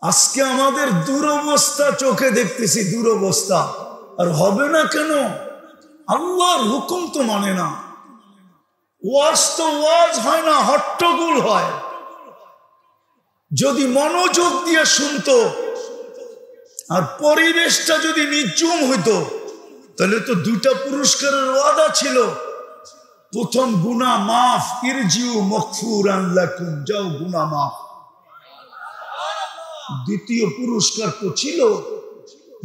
আজকে আমাদের দুরবস্থা চোখে দেখতেছি, দুরবস্থা। আর হবে না কেন? আল্লাহর হুকুম তো মানে না। ওয়াজ তো ওয়াজ হয় না, হট্টগোল হয়। যদি মনোযোগ দিয়ে শুনতো আর পরিবেশটা যদি নিঝুম হইতো, তাহলে তো দুইটা পুরস্কারের ওয়াদা ছিল। প্রথম গুনাহ মাফ, ইরজিউ মাগফুরান লাকুম, যাও গুনাহ মাফ। দ্বিতীয় পুরস্কার তো ছিল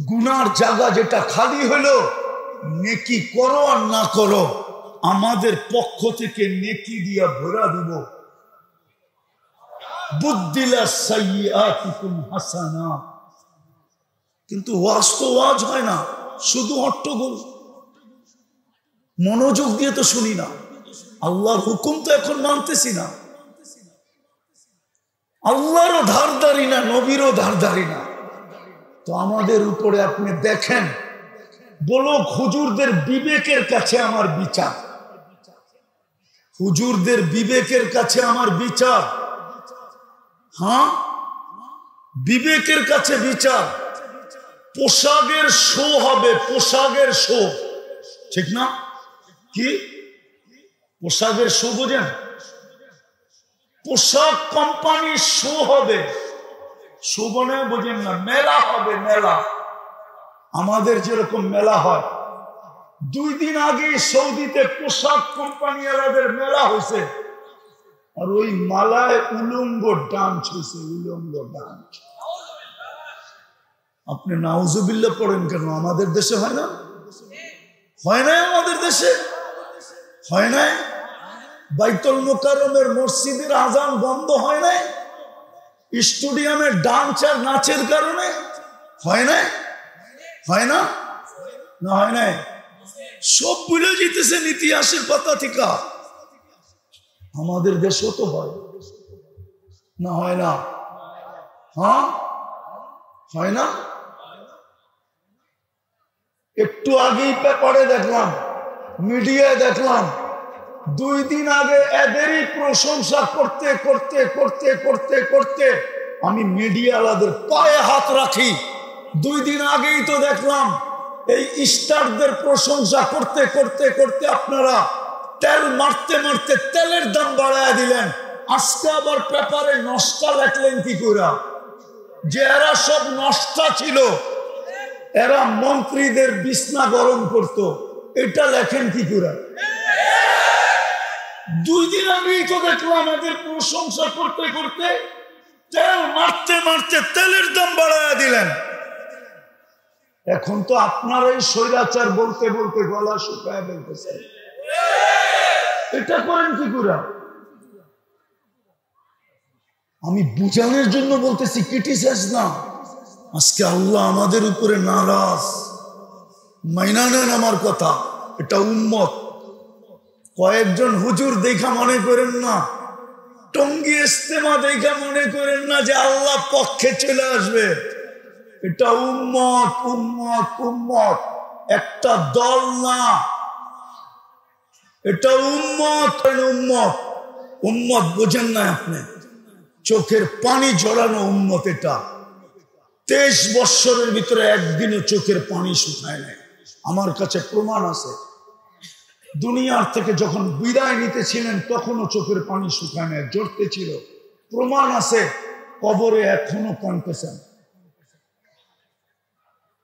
গুনার জায়গা যেটা খালি হলো, নেকি করো আর না করো, আমাদের পক্ষ থেকে নেকি দিয়া ভরা দিব। বুদ্দিলা সাইয়্যাতিকুম হাসানাত। কিন্তু ওয়াজ তো ওয়াজ হয় না, শুধু হট্টগোল। মনোযোগ দিয়ে তো শুনি না, আল্লাহর হুকুম তো এখন মানতেছি না। আল্লাহরও ধারদারি না, নবীরও ধারদারি না। তো আমাদের উপরে আপনি দেখেন, বলো হুজুরদের বিবেকের কাছে আমার বিচার, হুজুরদের বিবেকের কাছে আমার বিচার। হ্যাঁ, বিবেকের কাছে বিচার। পোশাকের শো হবে, পোশাকের শো, ঠিক না? কি পোশাকের শো বোঝেন? পোশাক কোম্পানির শো হবে, শো বনে বোঝেন না, মেলা হবে, মেলা। আমাদের যেরকম মেলা হয়, 2 দিন আগে সৌদিতে পোশাক কোম্পানিওয়ালাদের মেলা হয়েছে, আর ওই মালায় উলঙ্গ ডান্স হয়েছে, উলঙ্গ ডান্স। আপনি নাউজুবিল্লাহ পড়েন কেন? আমাদের দেশে হয় না? হয় না? আমাদের দেশে হয় না? বাইতুল মুকাররমের মসজিদের আজান বন্ধ হয় না? স্টেডিয়ামের ডান্স আর নাচের কারণে হয় না? হয় না? না হয় না? সব ভুলে যেতেছেন ইতিহাসের পাতা থেকে। আমাদের দেশও তো হয় না? হয় না? হ্যাঁ, হয় না? একটু আগেই পেপারে দেখলাম, মিডিয়ায় দেখলাম, 2 দিন আগে এদেরই প্রশংসা করতে করতে করতে করতে করতে আমি মিডিয়াওয়ালাদের পায়ে হাত রাখি। 2 দিন আগেই তো দেখলাম এই স্টারদের প্রশংসা করতে করতে করতে আপনারা তেল মারতে মারতে তেলের দাম বাড়ায় দিলেন। আজকে আবার পেপারে নষ্টা লেখলেন কি করে? যে এরা সব নষ্টা ছিল, এরা মন্ত্রীদের বিছনা গরম করত, এটা লেখেন কি করে? 2 দিন আগেই তো দেখলাম এদের প্রশংসা করতে করতে তেল মারতে মারতে তেলের দাম বাড়ায় দিলেন। এখন তো আপনারাই স্বৈরাচার বলতে বলতে গলা শুকায় বলতেছেন, এটা করেন কি করে? আমি বুঝানোর জন্য বলতেছি, ক্রিটিসাইজ না। আজকে আল্লাহ আমাদের উপরে নারাজ, মাইনা নেন আমার কথা। এটা উম্মত। কয়েকজন হুজুর দেখা মনে করেন না, টঙ্গী ইস্তেমা দেখা মনে করেন না যে আল্লাহ পক্ষে চলে আসবে। এটা উম্মত, উম্মত, উম্মত, একটা দল না। এটা উম্মত, উম্মত, উম্মত। বোঝেন না আপনি? চোখের পানি ঝরানো উম্মত এটা। 23 বৎসরের ভিতরে একদিনও চোখের পানি শুকায় নাই। আমার কাছে প্রমাণ আছে। দুনিয়ার থেকে যখন বিদায় নিতেছিলেন তখনও চোখের পানি শুকায় নাই, ঝরতে ছিল। প্রমাণ আছে, কবরে এখনো কাঁদতেছেন।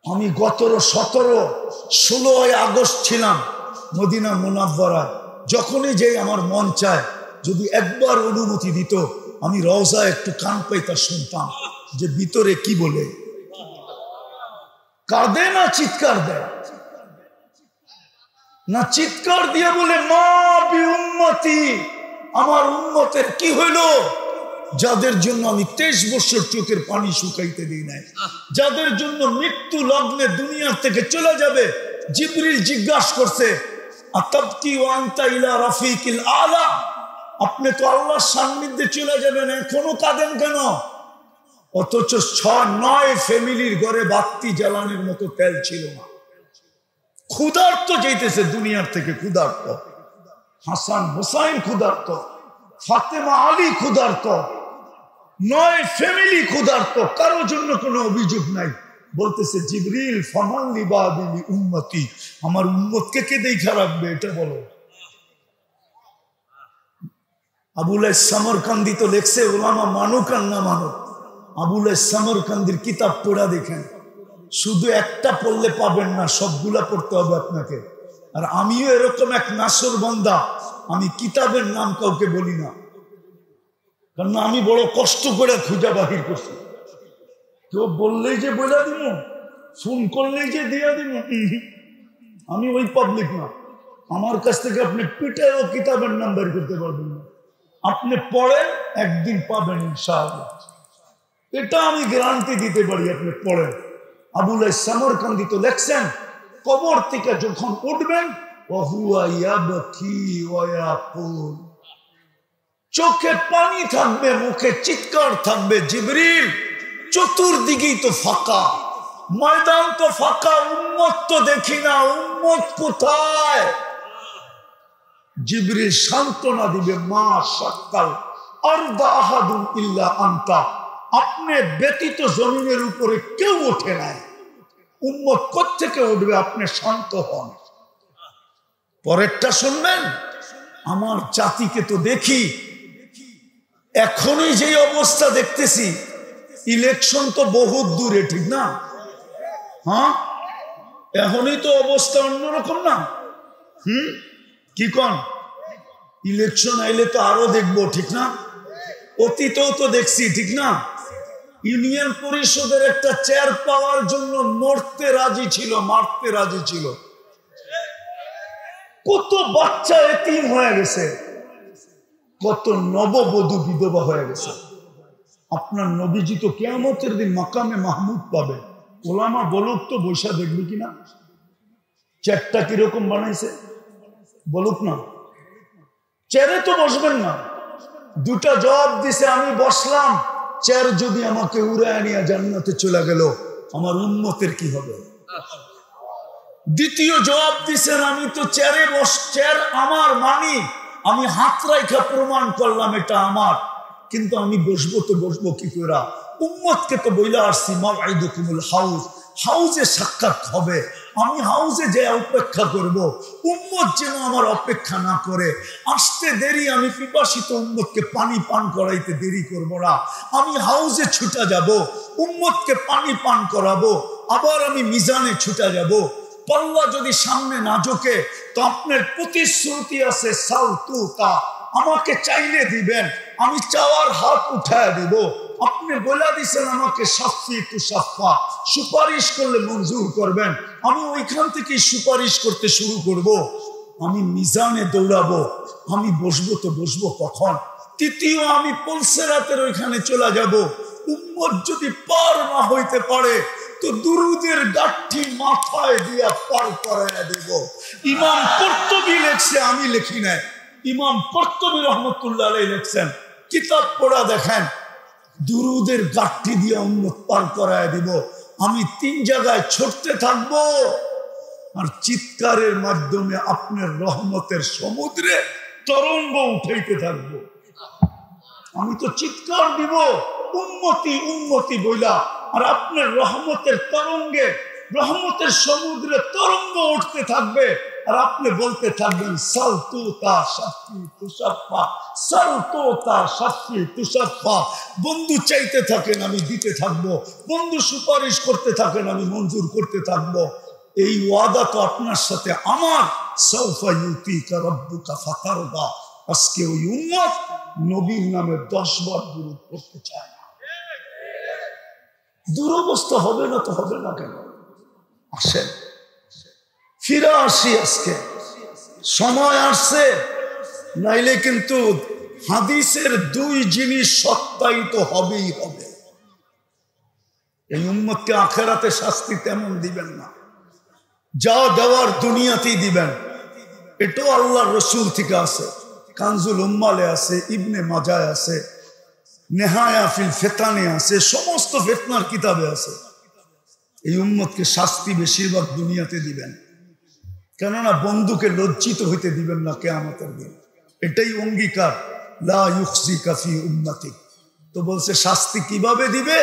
আমি গত 16 আগস্ট ছিলাম মদিনা মুনাওয়ারা। যখনই যেই আমার মন চায়, যদি একবার অনুমতি দিত, আমি রওজা একটু কান পাইতা শুনতাম যে ভিতরে কি বলে। কাঁদে না চিৎকার দেয়? না চিৎকার দিয়ে বলে মা বি উম্মতি, আমার উম্মতের কি হইল? যাদের জন্য আমি 23 বছর চোখের পানি শুকাইতে দিই নাই, যাদের জন্য মৃত্যু লগ্নে দুনিয়ার থেকে চলে যাবে। জিবরিল জিজ্ঞাসা করছে, আতাবকি ওয়া আনতা ইলা রাফিকিল আলা, আপনি তো আল্লাহর সান্নিধ্যে চলে যাবেন, এখনো কাঁদেন কেন? অথচ 6-9 ফ্যামিলির ঘরে বাতি জ্বালানোর মতো তেল ছিল না। ক্ষুধার্ত যেতেছে দুনিয়ার থেকে, ক্ষুধার্ত। হাসান হোসাইন ক্ষুধার্ত, ফাতেমা আলী ক্ষুধার্ত, নয় ফ্যামিলি ক্ষুধার্ত, কারো জন্য কোনো অভিযোগ নাই। বলতেছে জিবরিল ফামান লিবাদিলি উম্মতি, আমার উম্মতকে কে দেখা রাখবে এটা বলো। আবুল সামরকান্দি তো লেখছে, ওলামা মানুক আর না মানুক, আবুল সামরকান্দির কিতাব পড়া দেখেন, শুধু একটা পড়লে পাবেন না, সবগুলা পড়তে হবে আপনাকে। আর আমিও এরকম এক নাসর বান্দা, আমি কিতাবের নাম কাউকে বলি না, কারণ আমি বড় কষ্ট করে খুঁজা বাহির করছি। কেউ বললেই যে বলে দিব, ফোন করলেই যে দিয়া দিব, আমি ওই পাবলিক না। আমার কাছ থেকে আপনি পিটারও কিতাবের নাম বের করতে পারবেন না। আপনি পড়েন, একদিন পাবেন ইনশাআল্লাহ, এটা আমি গ্যারান্টি দিতে পারি। আপনি পড়েন। আবুল সামরকান্দি তো লেখছেন, কবর থেকে যখন উঠবেন, চোখে পানি থাকবে, মুখে চিৎকার থাকবে, জিবরিল চতুর্দিকেই তো ফাঁকা, ময়দান তো ফাঁকা, উম্মত তো দেখি না, উম্মত কোথায়? জিবরিল সান্ত্বনা দিবে, মা সাক্কাল আরদা আহাদুন ইল্লা আনতা, আপনি ব্যতীত জমিনের উপরে কেউ ওঠে নাই, উম্মত কোত্থেকে উঠবে? আপনি শান্ত হন। পরেরটা শুনবেন, আমার জাতিকে তো দেখি এখনই যে অবস্থা দেখতেছি, ইলেকশন তো বহুত দূরে, ঠিক না? হ্যাঁ, এখনই তো অবস্থা অন্যরকম না? কি কন? ইলেকশন আইলে তো আরো দেখবো, ঠিক না? অতীতেও তো দেখছি, ঠিক না? ইউনিয়ন পরিষদের একটা চেয়ার পাওয়ার জন্য মরতে রাজি ছিল, মারতে রাজি ছিল। কত বাচ্চা এতিম হয়ে গেছে, কত নববধূ বিধবা হয়ে গেছে। আপনার নবীজি তো কিয়ামতের দিন মাকামে মাহমুদ পাবে। ওলামা বলুক তো, বৈশা দেখবি কিনা চেয়ারটা কিরকম বানাইছে, বলুক না। চেয়ারে তো বসবেন না। দুটা জবাব দিছে, আমি বসলাম, চেয়ার যদি আমাকে উড়ায় নিয়ে জান্নাতে চলে গেল, আমার উম্মতের কি হবে? দ্বিতীয় জবাব দিছেন, আমি তো চেয়ারে চেয়ার আমার মানি, আমি হাত রাইখা প্রমাণ করলাম এটা আমার, কিন্তু আমি বসবো তো বসবো কি করে? উম্মতকে তো বইলা আসছি মাওয়াইদুকুমুল হাউজ, হাউজে সাক্ষাৎ হবে, আমি হাউজে যে অপেক্ষা করব, উম্মত যেন আমার অপেক্ষা না করে। আসতে দেরি, আমি পিপাসিত উম্মতকে পানি পান করাইতে দেরি করব না, আমি হাউজে ছুটা যাব, উম্মতকে পানি পান করাবো, আবার আমি মিজানে ছুটা যাব। পাল্লা যদি সামনে না ঝোঁকে, তো আপনার প্রতিশ্রুতি আছে সাউতুতা, আমাকে চাইলে দিবেন, আমি চাওয়ার হাত উঠায় দিব। আপনি বলে দিচ্ছেন আমাকে শাফি তু শাফা, সুপারিশ করলে মঞ্জুর করবেন, আমি ওইখান থেকে সুপারিশ করতে শুরু করব। আমি মিজানে দৌড়াবো, আমি বসবো তো বসবো কখন? তৃতীয়, আমি পলসেরাতের ওইখানে চলে যাব। উম্মত যদি পার না হইতে পারে, তো দুরুদের গাঠি মাথায় দিয়া পার করাইয়া দেব। ইমাম কর্তুবী লেখছে, আমি লিখি নাই, ইমাম কর্তুবী রহমতুল্লাহ আলাইহি লেখছেন, কিতাব পড়া দেখেন, দুরুদের গাঠি দিয়ে উম্মত পার করাইয়া দিব। আমি 3 জায়গায় ছড়তে থাকবো, আর চিৎকারের মাধ্যমে আপনার রহমতের সমুদ্রে তরঙ্গ উঠাইতে থাকবো। আমি তো চিৎকার দিব উম্মতি উম্মতি বইলা, আর আপনার রহমতের তরঙ্গে, রহমতের সমুদ্রে তরঙ্গ উঠতে থাকবে, আর আপনি বলতে থাকবেন সালতুতা শাফি তুশাফা, সালতুতা শাফি তুশাফা। বন্ধু চাইতে থাকেন, আমি দিতে থাকবো, বন্ধু সুপারিশ করতে থাকেন, আমি মঞ্জুর করতে থাকবো। এই ওয়াদা তো আপনার সাথে আমার। সাউফা ইউতিকা রাব্বুকা ফাতারদা। আজকে ওই উম্মত নবীর নামে 10 বার দুরূদ পড়তে চায় না। দুরবস্থা হবে না তো হবে না কেন? আসেন ফিরে আসি, আজকে সময় আসছে, নাইলে কিন্তু হাদিসের 2 জিনিস সত্যায়িত হবেই হবে। এই উম্মতকে আখেরাতে শাস্তি তেমন দিবেন না, যা দেওয়ার দুনিয়াতেই দিবেন। এটাও আল্লাহর রসুল থেকে আছে, কানজুল উম্মালে আছে, ইবনে মাজায় আছে, নেহায়া ফিল ফেতানে আছে, সমস্ত ফেতনার কিতাবে আছে। এই উম্মতকে শাস্তি বেশিরভাগ দুনিয়াতে দিবেন, কেননা বন্ধুকে লজ্জিত হইতে দিবেন না কিয়ামতের দিন। এটাই অঙ্গীকার, লা ইউখজিকা ফি উম্মতি, তো বলছে শাস্তি কিভাবে দিবে?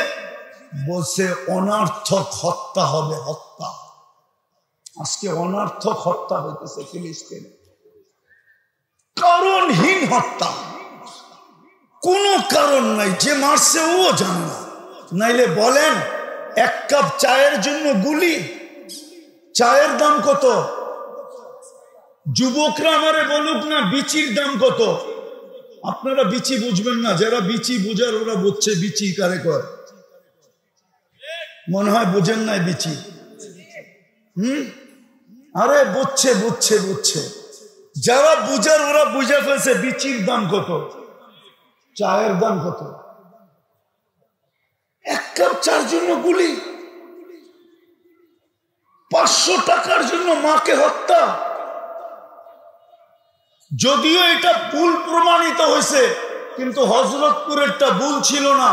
বলছে অনর্থক হত্যা হবে, হত্যা। আজকে অনর্থক হত্যা হইতেছে ফিলিস্তিনে, কারণহীন হত্যা, কোনো কারণ নাই। যে মারছে ও জানে না। নাইলে বলেন, এক কাপ চায়ের জন্য গুলি, চায়ের দাম কত? যুবকরা আমারে বলুক না বিচির দাম কত? আপনারা বিচি বুঝবেন না, যারা বিচি বুঝার ওরা বুঝছে বিচি কারে কয়। মনে হয় বুঝেন নাই বিচি। আরে বুঝছে বুঝছে বুঝছে, যারা বুঝার ওরা বুঝে ফেলছে বিচির দাম কত, চায়ের দাম কত। এক কাপ চার জন্য গুলি, 500 টাকার জন্য মাকে হত্যা। যদিও এটা ভুল প্রমাণিত হয়েছে, কিন্তু হযরতপুরেরটা ভুল ছিল না।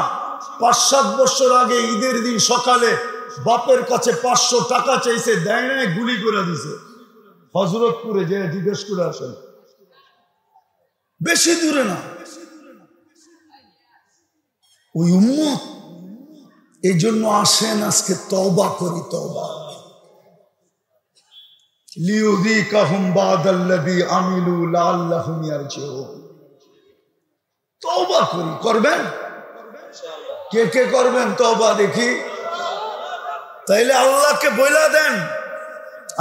5-7 বছর আগে ঈদের দিন সকালে বাপের কাছে 500 টাকা চাইছে, দেয় নাই, গুলি করে দিছে। হযরতপুরে যে জিজ্ঞেস করে আসেন, বেশি দূরে না। ওই উম্মত, এই জন্য আসেন আজকে তওবা করি, তওবা। লিউযীকাহুম বাদাল্লাযী আমিলু লাআল্লাহুম ইয়ারজিউন। তওবা করি, করবেন? কে কে করবেন তওবা দেখি? তাইলে আল্লাহকে বইলা দেন।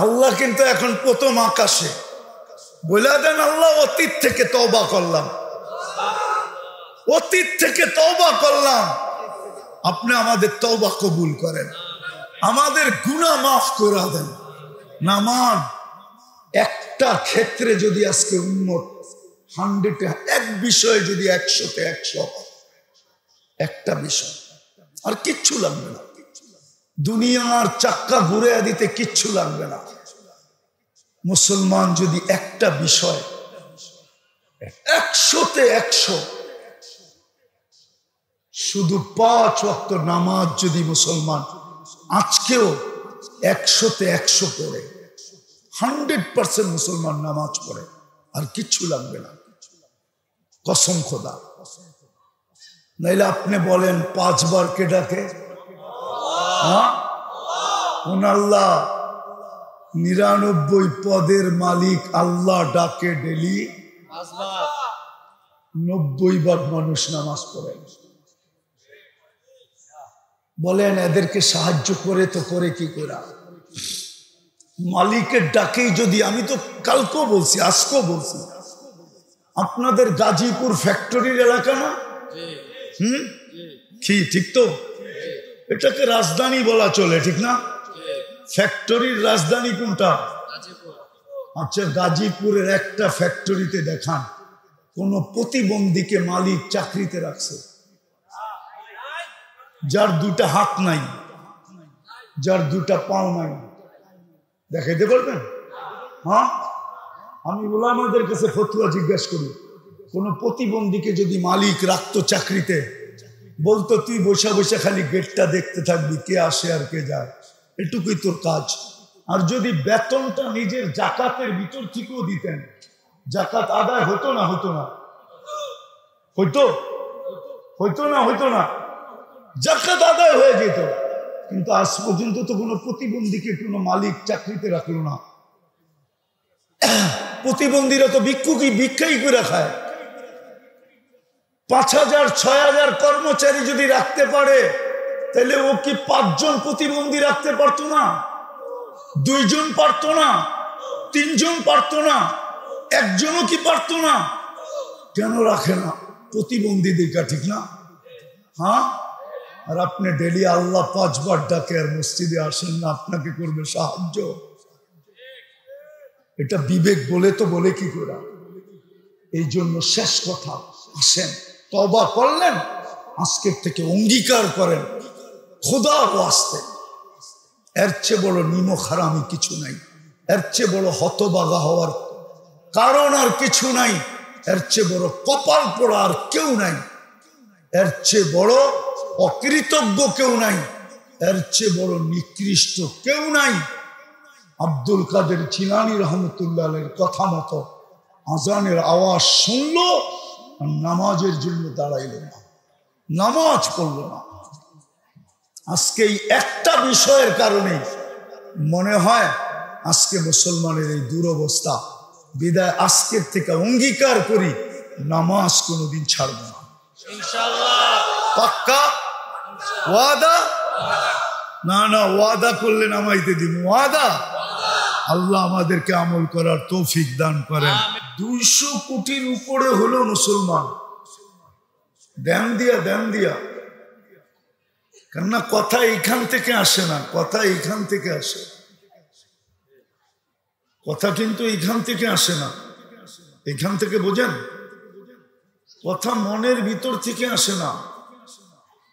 আল্লাহ কিন্তু এখন প্রথম আকাশে। বইলা দেন, আল্লাহ অতীত থেকে তওবা করলাম, অতীত থেকে তওবা করলাম, আপনি আমাদের তওবা কবুল করেন, আমাদের গুনাহ মাফ করে দেন। নামান একটা ক্ষেত্রে যদি আজকে উম্মত 100-এ এক বিষয়ে যদি 100-তে 100, একটা বিষয়, আর কিচ্ছু লাগবে না। দুনিয়ার চাক্কা ঘুরে দিতে কিচ্ছু লাগবে না। মুসলমান যদি একটা বিষয় 100-তে 100, শুধু 5 ওয়াক্ত নামাজ যদি মুসলমান আজকেও 100-তে 100 পড়ে, 100% মুসলমান নামাজ পড়ে, আর কিচ্ছু লাগবে না, কসম খোদা। নাইলে আপনি বলেন 5 বার কে ডাকে? আল্লাহ। 99 পদের মালিক আল্লাহ ডাকে ডেলি 90 বার মানুষ নামাজ পড়ে। বলেন এদেরকে সাহায্য করে তো করে কি করে? মালিকের ডাকেই যদি, আমি তো কালকেও বলছি, আজকেও বলছি, আপনাদের গাজীপুর ফ্যাক্টরির এলাকা না? কি ঠিক তো? এটাকে রাজধানী বলা চলে, ঠিক না? ফ্যাক্টরির রাজধানী কোনটা? আচ্ছা, গাজীপুরের একটা ফ্যাক্টরিতে দেখান কোন প্রতিবন্ধীকে মালিক চাকরিতে রাখছে, যার 2টা হাত নাই, যার 2টা পাও নাই, দেখাইতে পারবেন? হ্যাঁ, আমি ওলামাদের কাছে ফতোয়া জিজ্ঞাসা করি, কোন প্রতিবন্ধীকে যদি মালিক রাখতো চাকরিতে, বলতো তুই বসে বসে খালি গেটটা দেখতে থাকবি, কে আসে আর কে যায়, এটুকুই তোর কাজ। আর যদি বেতনটা নিজের জাকাতের ভিতর থেকেও দিতেন, জাকাত আদায় হতো না? হতো না? হইতো? হইতো না? হইতো না? জাকাত আদায় হয়ে যেত। কিন্তু আজ পর্যন্ত তো কোনো প্রতিবন্ধীকে কোনো মালিক চাকরিতে রাখলো না। প্রতিবন্ধীরা তো ভিক্ষাই করে খায়। 5000-6000 কর্মচারী যদি রাখতে পারে, তাহলে ও কি 5 জন প্রতিবন্ধী রাখতে পারতো না? 2 জন পারতো না? 3 জন পারতো না? 1 জনও কি পারতো না? কেন রাখে না প্রতিবন্ধী দেখা, ঠিক না? হ্যাঁ, আর আপনি ডেলি আল্লাহ 5 বার ডাকে আর মসজিদে আসেন না, আপনাকে করবে সাহায্য? এটা বিবেক বলে তো বলে কি করে? এই জন্য শেষ কথা, আসেন তওবা করলেন, আজকের থেকে অঙ্গীকার করেন খোদার ওয়াস্তে, এর চেয়ে বড় নিমক হারামি কিছু নাই, এর চেয়ে বড় হতবাগা হওয়ার কারণ আর কিছু নাই, এর চেয়ে বড় কপাল পোড়া আর কেউ নাই, এর চেয়ে বড় অকৃতজ্ঞ কেউ নাই, এর চেয়ে বড় নিকৃষ্ট কেউ নাই। আব্দুল কাদের জিলানী রহমতুল্লাহ আলাইহির কথা মতো আজানের আওয়াজ শুনলো আর নামাজের জন্য দাঁড়াইল না। নামাজ পড়ল না। আজকে এই একটা বিষয়ের কারণে মনে হয় আজকে মুসলমানের এই দুরবস্থা। বিদায় আজকের থেকে অঙ্গীকার করি নামাজ কোনোদিন ছাড়ব না, ইনশাআল্লাহ। পাক্কা ওয়াদা? না না, ওয়াদা করলে নামাইতে দিব, ওয়াদা। আল্লাহ আমাদেরকে আমল করার তৌফিক দান করেন। 200 কোটির উপরে হলো মুসলমান। দেন দিয়া কেননা কথা এইখান থেকে আসে না, কথা এইখান থেকে আসে, কথা কিন্তু এইখান থেকে আসে না। এখান থেকে বোঝেন, কথা মনের ভিতর থেকে আসে না,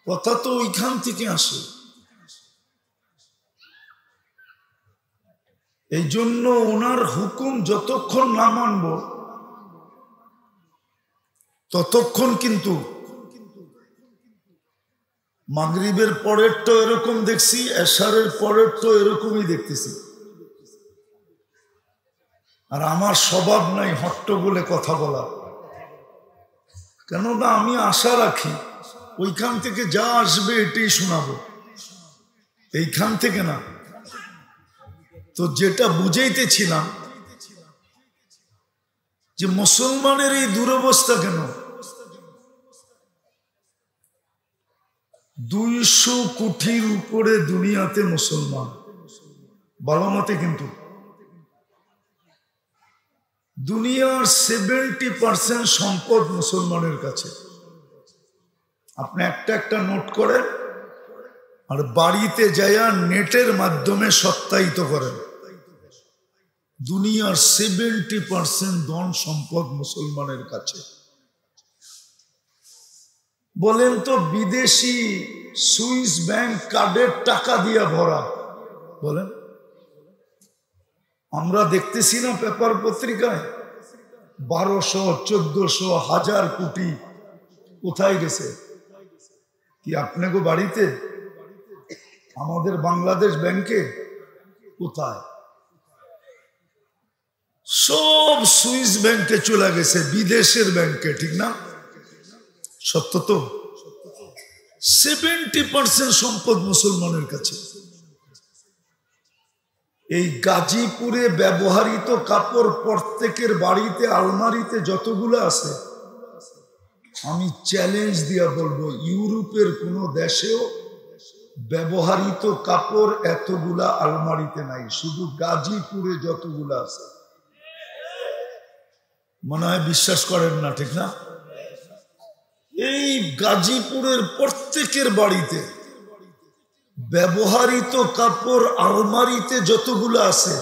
কথা তো ওইখান থেকে আসে। এই জন্য ওনার হুকুম যতক্ষণ না মানব ততক্ষণ কিন্তু মাগরিবের পরেরটা এরকম দেখছি, এশারের পরেরটা এরকমই দেখতেছি। আর আমার স্বভাব নাই হট্টগোলে কথা বলা, কেননা আমি আশা রাখি ওইখান থেকে যা আসবে এটাই শোনাবো, এইখান থেকে না। তো যেটা বুঝাইতেছিলাম যে মুসলমানের এই দুরবস্থা কেন, 200 কোটির উপরে দুনিয়াতে মুসলমান, ভালো মতে, কিন্তু দুনিয়ার 70% সম্পদ মুসলমানের কাছে। আপনি একটা নোট করেন আর বাড়িতে যাইয়া নেটের মাধ্যমে সত্যায়িত করেন, দুনিয়ার 70% ধন সম্পদ মুসলমানের কাছে। বলেন তো বিদেশি সুইস ব্যাংক কার্ডের টাকা দিয়া ভরা, বলেন। আমরা দেখতেছি না পেপার পত্রিকায় 1200, 1400, 1000 কোটি কোথায় গেছে? কি আপনাকে বাড়িতে? আমাদের বাংলাদেশ ব্যাংকে? কোথায়? সব সুইস ব্যাংকে চলে গেছে, বিদেশের ব্যাংকে, ঠিক না? সত্য তো? 70% সম্পদ মুসলমানের কাছে। এই গাজীপুরে ব্যবহৃত কাপড় প্রত্যেকের বাড়িতে আলমারিতে যতগুলো আছে, আমি চ্যালেঞ্জ দিয়া বলবো ইউরোপের কোন দেশেও ব্যবহৃত কাপড় এতগুলা আলমারিতে নাই, শুধু গাজীপুরে যতগুলো আছে। মনে হয় বিশ্বাস করেন না, ঠিক না? এই গাজীপুরের প্রত্যেকের বাড়িতে ব্যবহৃত কাপড় আলমারিতে যতগুলো আছে,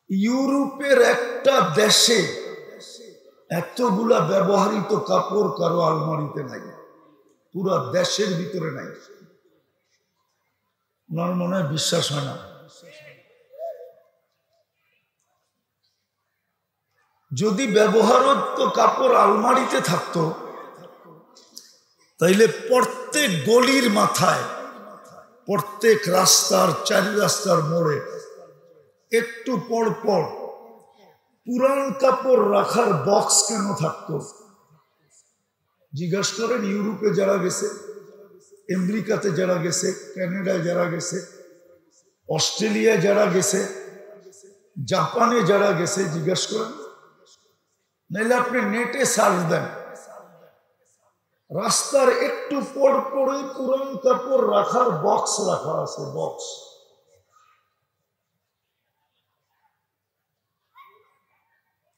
ইউরোপের একটা দেশে এতগুলা ব্যবহৃত কাপড় কারো আলমারিতে নাই, পুরা দেশের ভিতরে নাই। ওনার মনে হয় বিশ্বাস হয় না। যদি ব্যবহৃত কাপড় আলমারিতে থাকতো তাইলে প্রত্যেক গলির মাথায়, প্রত্যেক রাস্তার, 4 রাস্তার মোড়ে একটু পর পর পুরান কাপড় রাখার বক্স কেন থাকতো? জিজ্ঞাসা করেন ইউরোপে যারা গেছে, আমেরিকাতে যারা গেছে, কানাডায় যারা গেছে, অস্ট্রেলিয়ায় যারা গেছে, জাপানে যারা গেছে, জিজ্ঞাসা করেন। নাইলে আপনি নেটে সার্চ দেন, রাস্তার একটু পর পরে পুরান কাপড় রাখার বক্স রাখা আছে, বক্স।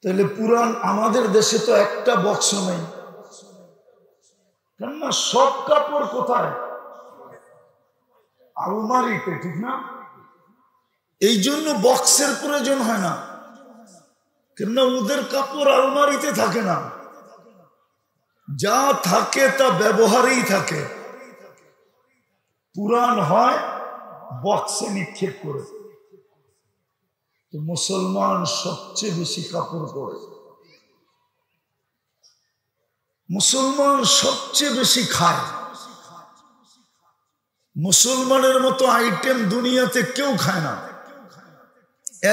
তাহলে পুরান আমাদের দেশে তো একটা বক্স নেই, কেননা সব কাপড় কোথায়? আলমারিতে, ঠিক না? এই জন্য বক্সের প্রয়োজন হয় না, কেননা ওদের কাপড় আলমারিতে থাকে না, যা থাকে তা ব্যবহারেই থাকে। পুরান হয় বক্সে নিক্ষেপ করে। তো মুসলমান সবচেয়ে বেশি কাপড় পরে, মুসলমান সবচেয়ে বেশি খায়। মুসলমানের মতো আইটেম দুনিয়াতে কেউ খায় না।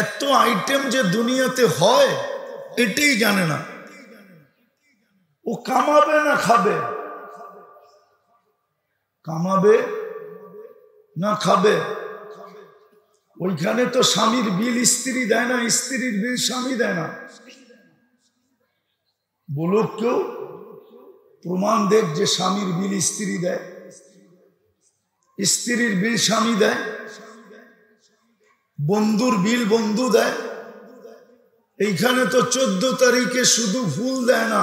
এত আইটেম যে দুনিয়াতে হয় এটাই জানে না। ও কামাবে না খাবে? কামাবে না খাবে? ওইখানে তো স্বামীর বিল স্ত্রী দেয় না, স্ত্রীর বিল স্বামী দেয় না। বলুক কেউ, প্রমাণ দেখ যে স্বামীর বিল স্ত্রী দেয়, স্ত্রীর বিল স্বামী দেয়, বন্ধুর বিল বন্ধু দেয়। এইখানে তো 14 তারিখে শুধু ফুল দেয় না,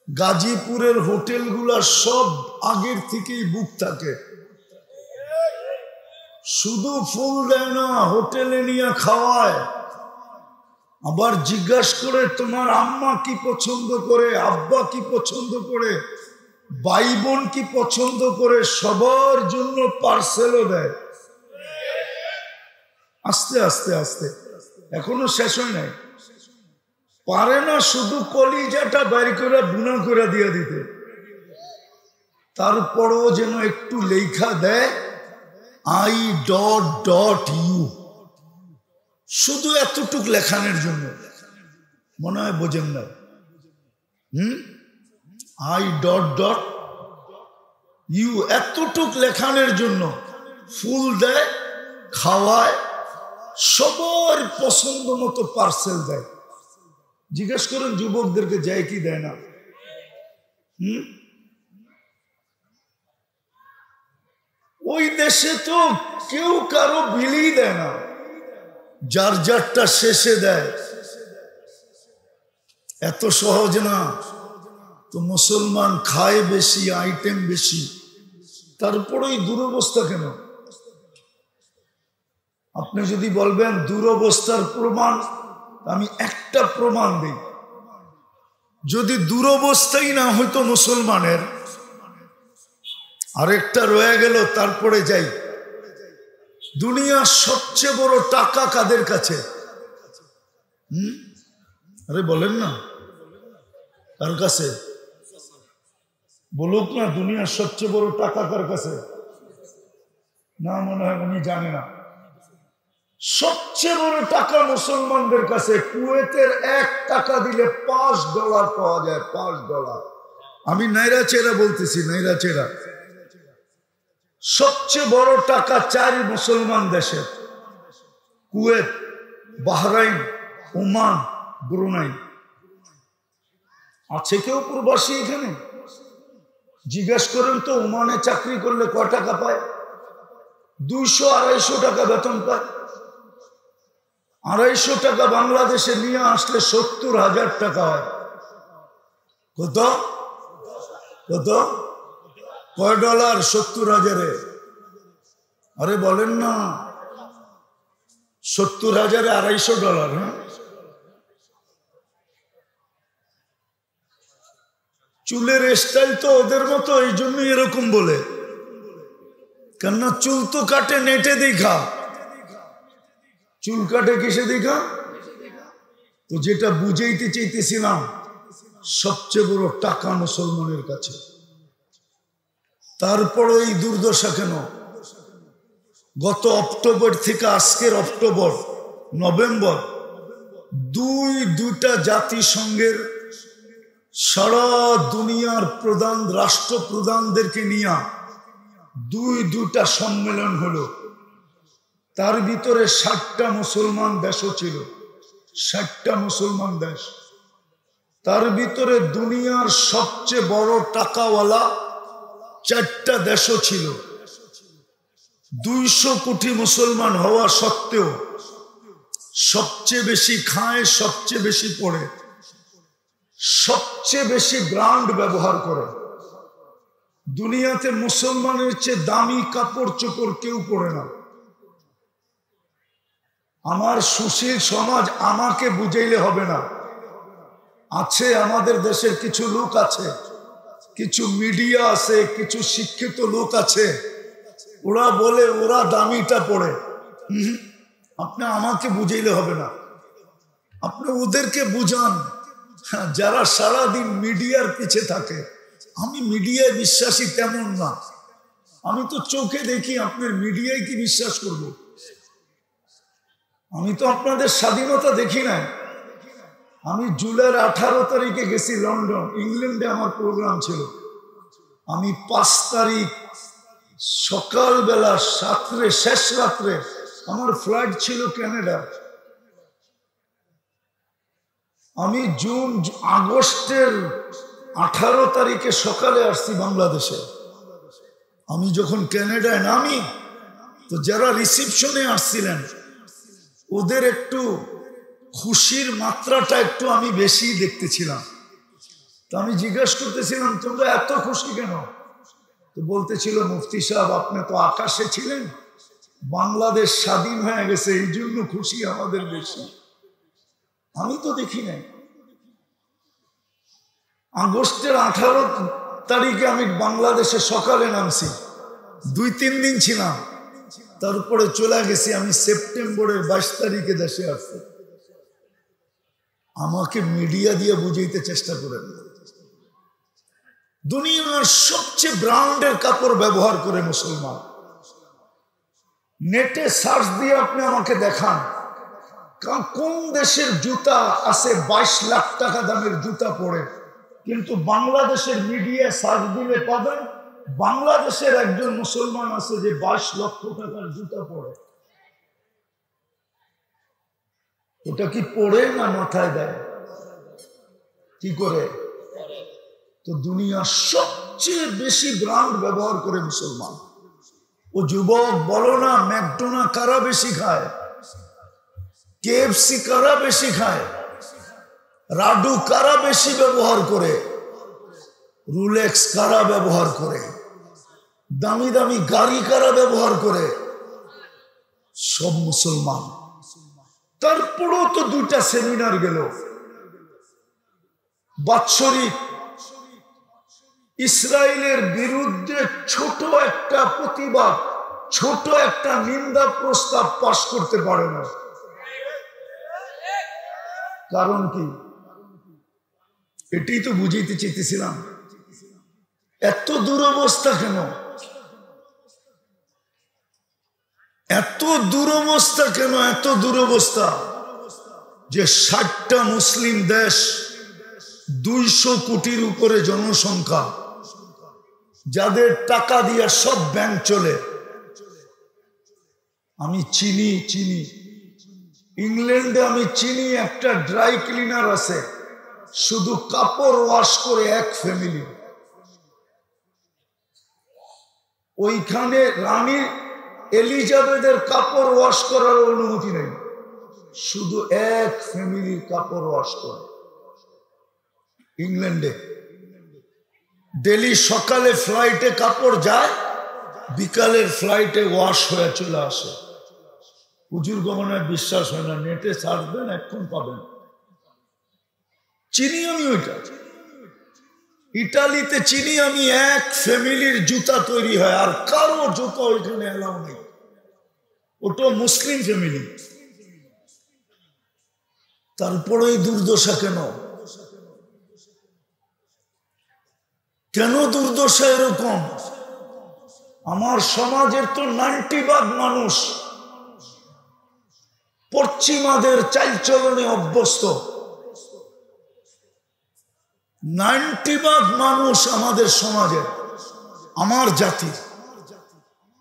গাজীপুরের হোটেলগুলা সব আগের থেকেই বুক থাকে। শুধু ফুল দেয় না, হোটেলে নিয়ে খাওয়ায়। আবার জিজ্ঞাসা করে তোমার আম্মা কি পছন্দ করে, আব্বা কি পছন্দ করে, ভাই বোন কি পছন্দ করে, সবার জন্য পার্সেলও দেয়। আস্তে আস্তে আস্তে, এখনো শেষ হয় নাই। পারে না শুধু কলিজাটা বাইর করে বুনা করে দিয়ে দিতে, তারপরও যেন একটু লেখা দেয় I.U, শুধু এতটুক লেখানোর জন্য। মনে হয় বোঝেন না? I.U এতটুক লেখানোর জন্য ফুল দেয়, খাওয়ায়, সবার পছন্দ মতো পার্সেল দেয়। জিজ্ঞেস করেন যুবকদেরকে যায় কি দেয় না? ওই দেশে তো কেউ কারো বিলি দেয় না, যার যারটা শেষে দেয়। এত সহজ না তো। মুসলমান খায় বেশি, আইটেম বেশি, তারপরেই দুরবস্থা কেন? আপনি যদি বলবেন দুরবস্থার প্রমাণ, আমি একটা প্রমাণ দিই। যদি দুরবস্থাই না হইতো মুসলমানের, আরেকটা রয়ে গেল, তারপরে যাই। দুনিয়ার সবচেয়ে বড় টাকা কাদের কাছে? আরে বলেন না, কার কাছে? বলুক না, দুনিয়ার সবচেয়ে বড় টাকা কার কাছে? না, মনে হয় উনি জানে না। সবচেয়ে বড় টাকা মুসলমানদের কাছে। কুয়েতের 1 টাকা দিলে $5 পাওয়া যায়, $5। আমি নাইরা চেরা বলতেছি, নাইরা চেরা। সবচেয়ে বড় টাকা 4 মুসলমান দেশে: কুয়েত, বাহরাইন, ওমান, ব্রুনাই। আছে কেউ প্রবাসী এখানে? জিজ্ঞেস করেন তো, ওমানে চাকরি করলে কয় টাকা পায়? 200-250 টাকা বেতন পায়। 250 টাকা বাংলাদেশে নিয়ে আসলে 70,000 টাকা হয়। কত কত? কয় ডলার? 70,000-এ? আরে বলেন না, 70,000-এ $250। হ্যাঁ, চুলের স্টাইল তো ওদের মতো, এই জন্যই এরকম বলে। কেননা চুল তো কাটে নেটে দেখা, চুল কাটে কিসে দেখা? তো যেটা বুঝাইতে চাইতেছিলাম, সবচেয়ে বড় টাকা মুসলমানের কাছে। তারপরে এই দুর্দশা কেন? গত অক্টোবর থেকে আজকের অক্টোবর, নভেম্বর, দুইটা জাতিসংঘের সারা দুনিয়ার প্রধান রাষ্ট্রপ্রধানদেরকে নিয়ে দুইটা সম্মেলন হলো। তার ভিতরে 60টা মুসলমান দেশও ছিল, 60টা মুসলমান দেশ। তার ভিতরে দুনিয়ার সবচেয়ে বড় টাকাওয়ালা 4টা দেশও ছিল। 200 কোটি মুসলমান হওয়া সত্ত্বেও সবচেয়ে বেশি খায়, সবচেয়ে বেশি পড়ে, সবচেয়ে বেশি ব্র্যান্ড ব্যবহার করে। দুনিয়াতে মুসলমানের চেয়ে দামি কাপড় চোপড় কেউ পরে না। আমার সুশীল সমাজ আমাকে বুঝাইলে হবে না। আছে আমাদের দেশের কিছু লোক আছে, কিছু মিডিয়া আছে, কিছু শিক্ষিত লোক আছে, ওরা বলে ওরা দামিটা পড়ে। আপনি আমাকে বুঝাইলে হবে না, আপনি ওদেরকে বুঝান যারা সারাদিন মিডিয়ার পিছে থাকে। আমি মিডিয়ায় বিশ্বাসী তেমন না, আমি তো চোখে দেখি। আপনার মিডিয়ায় কি বিশ্বাস করব? আমি তো আপনাদের স্বাধীনতা দেখি না। আমি জুলাইয়ের 18 তারিখে গেছি লন্ডন, ইংল্যান্ডে আমার প্রোগ্রাম ছিল। আমি 5 তারিখ সকালবেলা শেষ রাত্রে আমার ফ্লাইট ছিল কানাডা। আমি আগস্টের 18 তারিখে সকালে আসছি বাংলাদেশে। আমি যখন কানাডায় নামি তো যারা রিসিপশনে আসছিলেন ওদের একটু খুশির মাত্রাটা একটু আমি বেশি দেখতেছিলাম। তো আমি জিজ্ঞাসা করতেছিলাম, তোমরা এত খুশি কেন? তো বলতেছিল, মুফতি সাহেব আপনি তো আকাশে ছিলেন, বাংলাদেশ স্বাধীন হয়ে গেছে এই জন্য খুশি আমাদের বেশি। আমি তো দেখি নাই। আগস্টের 18 তারিখে আমি বাংলাদেশে সকালে নামছি, 2-3 দিন ছিলাম, তারপরে চলে গেছি। আমি সেপ্টেম্বরের 22 তারিখে দেশে আসছি। আমাকে মিডিয়া দিয়ে বুঝাইতে চেষ্টা করেন, দুনিয়ার সবচেয়ে ব্র্যান্ডের কাপড় ব্যবহার করে মুসলমান। নেটে সার্চ দিয়ে আপনি আমাকে দেখান কোন দেশের জুতা আছে 22 লাখ টাকা দামের জুতা পরে, কিন্তু বাংলাদেশের মিডিয়া সার্চ দিলে পাবেন বাংলাদেশের একজন মুসলমান আছে যে 22 লক্ষ টাকার জুতা পরে। ওটা কি পরে না মাথায় দেয়? কি করে? তো দুনিয়ার সবচেয়ে বেশি ব্র্যান্ড ব্যবহার করে মুসলমান। ও যুবক বলো না, ম্যাকডোনা কারা বেশি খায়, কেএফসি কারা বেশি খায়, রাডু কারা বেশি ব্যবহার করে, রুলেক্স কারা ব্যবহার করে, দামি দামি গাড়ি কারা ব্যবহার করে? সব মুসলমান। তারপরেও তো 2টা সেমিনার গেল বাৎসরিক। ইসরায়েলের বিরুদ্ধে ছোট একটা প্রতিবাদ, ছোট একটা নিন্দা প্রস্তাব পাশ করতে পারে না। কারণ কি? এটাই তো বুঝাইতে চেয়েছিলাম। এত দুরবস্থা কেন? এত দুরবস্থা কেন? এত দুরবস্থা যে 60টা মুসলিম দেশ, 200 কোটির উপরে জনসংখ্যা, যাদের টাকা দিয়া সব ব্যাংক চলে। আমি চিনি ইংল্যান্ডে আমি চিনি একটা ড্রাই ক্লিনার আছে, শুধু কাপড় ওয়াশ করে এক ফ্যামিলি। ওইখানে রানী এলিজাবেথের কাপড় ওয়াশ করার অনুমতি নেই, শুধু এক ফ্যামিলির কাপড় ওয়াশ করে। ইংল্যান্ডে ডেলি সকালে ফ্লাইটে কাপড় যায়, বিকালের ফ্লাইটে ওয়াশ হয়ে চলে আসে। হুজুর গমনের বিশ্বাস হয় না, নেটে সার্চ দেন, এখন পাবেন। চিনি আমি ওইটা। ইটালিতে চিনি আমি এক ফ্যামিলির জুতা তৈরি হয়, আর কারো জুতা ওইখানে এলাও নেই। ওটা মুসলিম ফ্যামিলি। তারপরেই দুর্দশা কেন? কেন দুর্দশা এরকম? আমার সমাজের তো 90% মানুষ পশ্চিমাদের চালচলনে অভ্যস্ত। 90% মানুষ আমাদের সমাজের, আমার জাতি,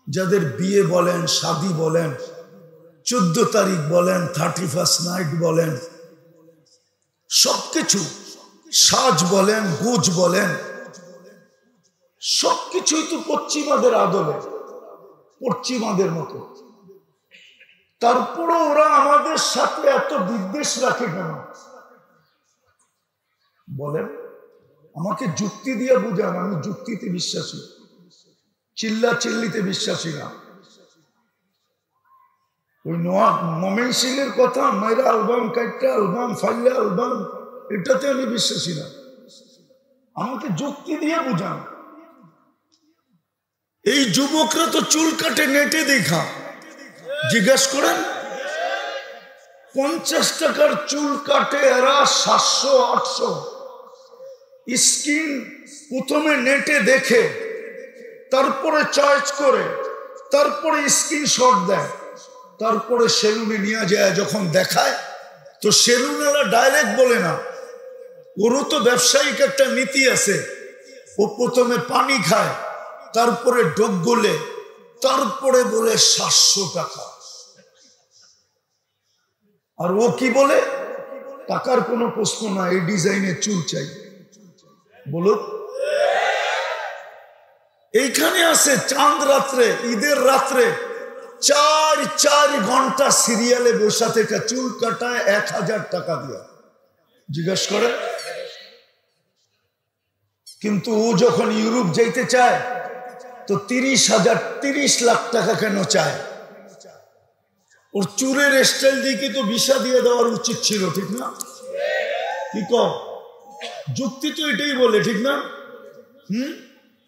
যাদের বিয়ে বলেন, শাদী বলেন, 14 তারিখ বলেন, 31st নাইট বলেন, সবকিছু, সাজ বলেন, গুজ বলেন, সবকিছুই তো পশ্চিমাদের আদলে, পশ্চিমাদের মতো। তারপরে ওরা আমাদের সাথে এত বিদ্বেষ রাখে কেন বলেন? আমাকে যুক্তি দিয়ে বুঝান। আমি যুক্তিতে বিশ্বাসী, চিল্লা চিল্লিতে বিশ্বাসী না। ওই মমিন সিংয়ের কথা, মেয়েরা অ্যালবাম কাইটা অ্যালবাম ফাইলা অ্যালবাম, এটাতে আমি বিশ্বাসী না। আমাকে যুক্তি দিয়ে বুঝান। এই যুবকরা তো চুল কাটে নেটে দেখা, জিজ্ঞাসা করেন। 50 টাকার চুল কাটে এরা 700-800। স্কিন প্রথমে নেটে দেখে, তারপরে চয়েস করে, তারপরে স্ক্রিনশট দেয়, তারপরে সেলুনে নিয়ে যায়। যখন দেখায় তো সেলুনওয়ালা ডাইরেক্ট বলে না, ওরও তো ব্যবসায়িক একটা নীতি আছে। ও প্রথমে পানি খায়, তারপরে ডোক গলে, তারপরে বলে 700 টাকা। আর ও কি বলে, টাকার কোনো প্রশ্ন না, এই ডিজাইনের চুল চাই। বলুন, এইখানে আছে চাঁদ রাত্রে, ঈদের রাত্রে 4 ঘন্টা সিরিয়ালে বসা থেকে চুল কাটায় 1000 টাকা দিয়া। জিজ্ঞাসা করে, কিন্তু ও যখন ইউরোপ যাইতে চায় তো 30 লাখ টাকা কেন চায়? ওর চুলের স্টাইল দিকে তো ভিসা দিয়ে দেওয়ার উচিত ছিল, ঠিক না? কি কম যুক্তি তো এটাই বলে, ঠিক না?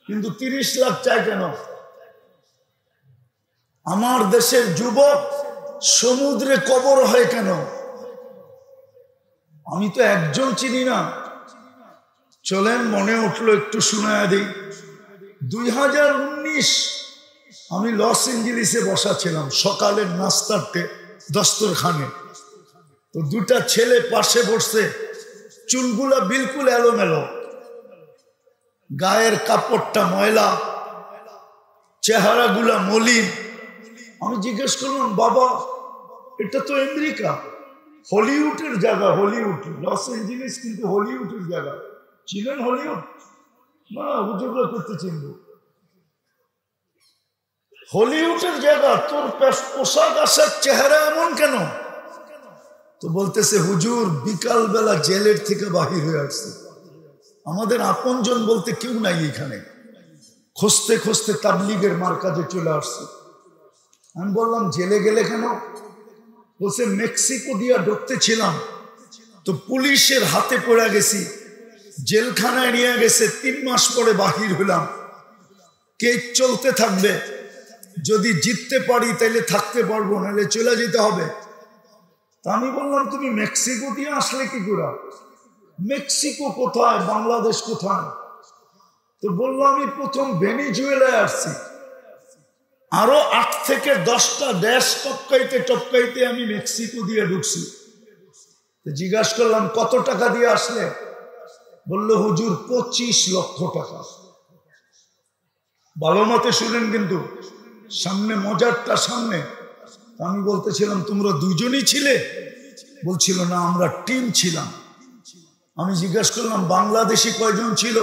কিন্তু 30 লাখ চায় কেন? আমার দেশের যুবক সমুদ্রে কবর হয় কেন? আমি তো একজন চিনি না। চলেন, মনে উঠলো একটু শোনায়া দিই। 2019 আমি লস এঞ্জেলিসে বসা ছিলাম, সকালের নাস্তাতে দস্তরখানে। তো দুটা ছেলে পাশে বসছে, চুলগুলা বিলকুল এলোমেলো, গায়ের কাপড়টা ময়লা, চেহারাগুলা মলিন। আমি জিজ্ঞেস করলাম, বাবা এটা তো আমেরিকা, হলিউডের জায়গা। হলিউড, লস এঞ্জেলিস কিন্তু হলিউডের জায়গা। ছিলেন হলিউড? না, হুজুররা করতে চিনব। হলিউডের জায়গা, তোর পোশাক আশাক চেহারা এমন কেন? তো বলতেছে, হুজুর বিকাল বেলা জেলের থেকে বাহির হয়ে আসছে, আমাদের আপনজন বলতে কেউ নাই এখানে, খুঁজতে খুঁজতে তাবলিগের মার্কাজে চলে আসছে। আমি বললাম, জেলে গেলে কেন? বলছে, মেক্সিকো দিয়া ঢুকতে ছিলাম, তো পুলিশের হাতে পড়ে গেছি, জেলখানায় নিয়ে গেছে, 3 মাস পরে বাহির হলাম। কেস চলতে থাকবে, যদি জিততে পারি তাইলে থাকতে পারবো, নাহলে চলে যেতে হবে। তা আমি বললাম, তুমি মেক্সিকো দিয়ে আসলে কি করে? মেক্সিকো কোথায়, বাংলাদেশ কোথায়? তো বললো, আমি প্রথম ভেনিজুয়েলায় আসছি, আরো 8 থেকে 10টা দেশ টপকাইতে টপকাইতে আমি মেক্সিকো দিয়ে ঢুকছি। জিজ্ঞাসা করলাম, কত টাকা দিয়ে আসলে? বললো, হুজুর 25 লক্ষ টাকা। ভালো মতে শুনেন কিন্তু, সামনে মজারটা সামনে। আমি বলতেছিলাম, তোমরা দুজনই ছিলে? বলছিল, না আমরা টিম ছিলাম। আমি জিজ্ঞাসা করলাম, বাংলাদেশি কয়জন ছিল?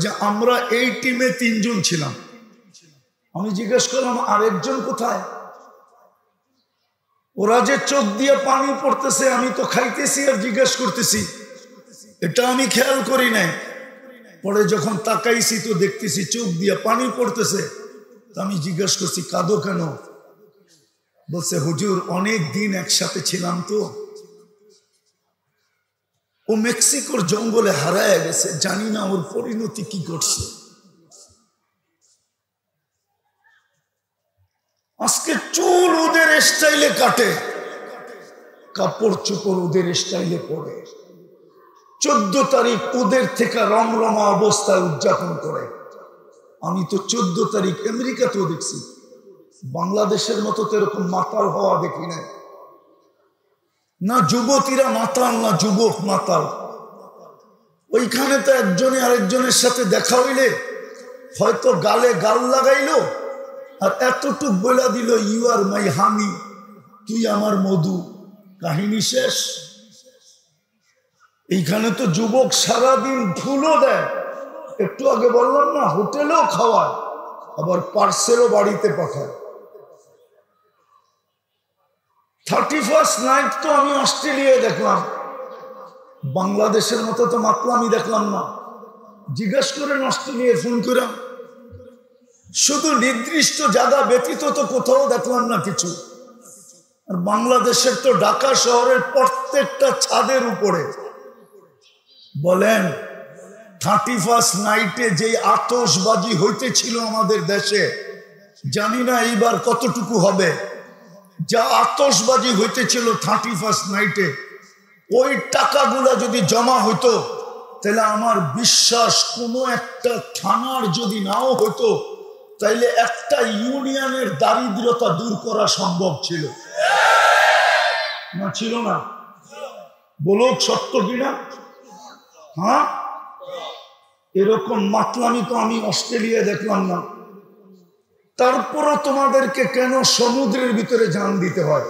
যে আমরা এই টিমে 3 জন ছিলাম। আমি জিজ্ঞেস করলাম, আরেকজন কোথায়? ওরা যে চোখ দিয়ে পানি পড়তেছে, আমি তো খাইতেছি আর জিজ্ঞেস করতেছি, এটা আমি খেয়াল করি নাই। পরে যখন তাকাইছি তো দেখতেছি চোখ দিয়ে পানি পড়তেছে। আমি জিজ্ঞেস করছি, কাঁদো কেন? বলছে, হুজুর অনেক দিন একসাথে ছিলাম, তো ও মেক্সিকোর জঙ্গলে হারায় গেছে, জানি না ওর পরিণতি কি করছে। আজকে চুল ওদের স্টাইলে কাটে, কাপড় চোপড় ওদের স্টাইলে পরে, 14 তারিখ ওদের থেকে রমরমা অবস্থায় উদযাপন করে। আমি তো 14 তারিখ আমেরিকাতেও দেখছি, বাংলাদেশের মতো তো এরকম মাতাল হওয়া দেখি না। না যুবতীরা মাতাল, না যুবক মাতাল। ওইখানে তো একজনে আরেকজনের সাথে দেখা হইলে হয়তো গালে গাল লাগাইলো আর এতটুক বলে দিল, ইউ আর মাই হানি, তুই আমার মধু, কাহিনী শেষ। এইখানে তো যুবক সারাদিন ফুলও দেয়, একটু আগে বললাম না, হোটেলেও খাওয়ায়, আবার পার্সেলও বাড়িতে পাঠায়। 31st নাইট তো আমি অস্ট্রেলিয়ায় দেখলাম, বাংলাদেশের মতো তো মাতলামি দেখলাম না। জিজ্ঞাসা করেন অস্ট্রেলিয়ায় ফোন করে, শুধু নির্দিষ্ট জায়গা ব্যতীত তো কোথাও দেখলাম না কিছু। আর বাংলাদেশের তো ঢাকা শহরের প্রত্যেকটা ছাদের উপরে বলেন 31st নাইটে যে আতশবাজি হইতেছিল আমাদের দেশে, জানি না এইবার কতটুকু হবে। যা আতশবাজি হইতেছিল 31st নাইটে, ওই টাকাগুলা যদি জমা হইতো তাহলে আমার বিশ্বাস কোনো একটা থানার যদি নাও হইতো তাইলে একটা ইউনিয়নের দারিদ্রতা দূর করা সম্ভব ছিল না? ছিল না? বলো সত্য কিনা? হ্যাঁ, এরকম মাতলামি তো আমি অস্ট্রেলিয়া দেখলাম না। তারপরও তোমাদেরকে কেন সমুদ্রের ভিতরে জান দিতে হয়?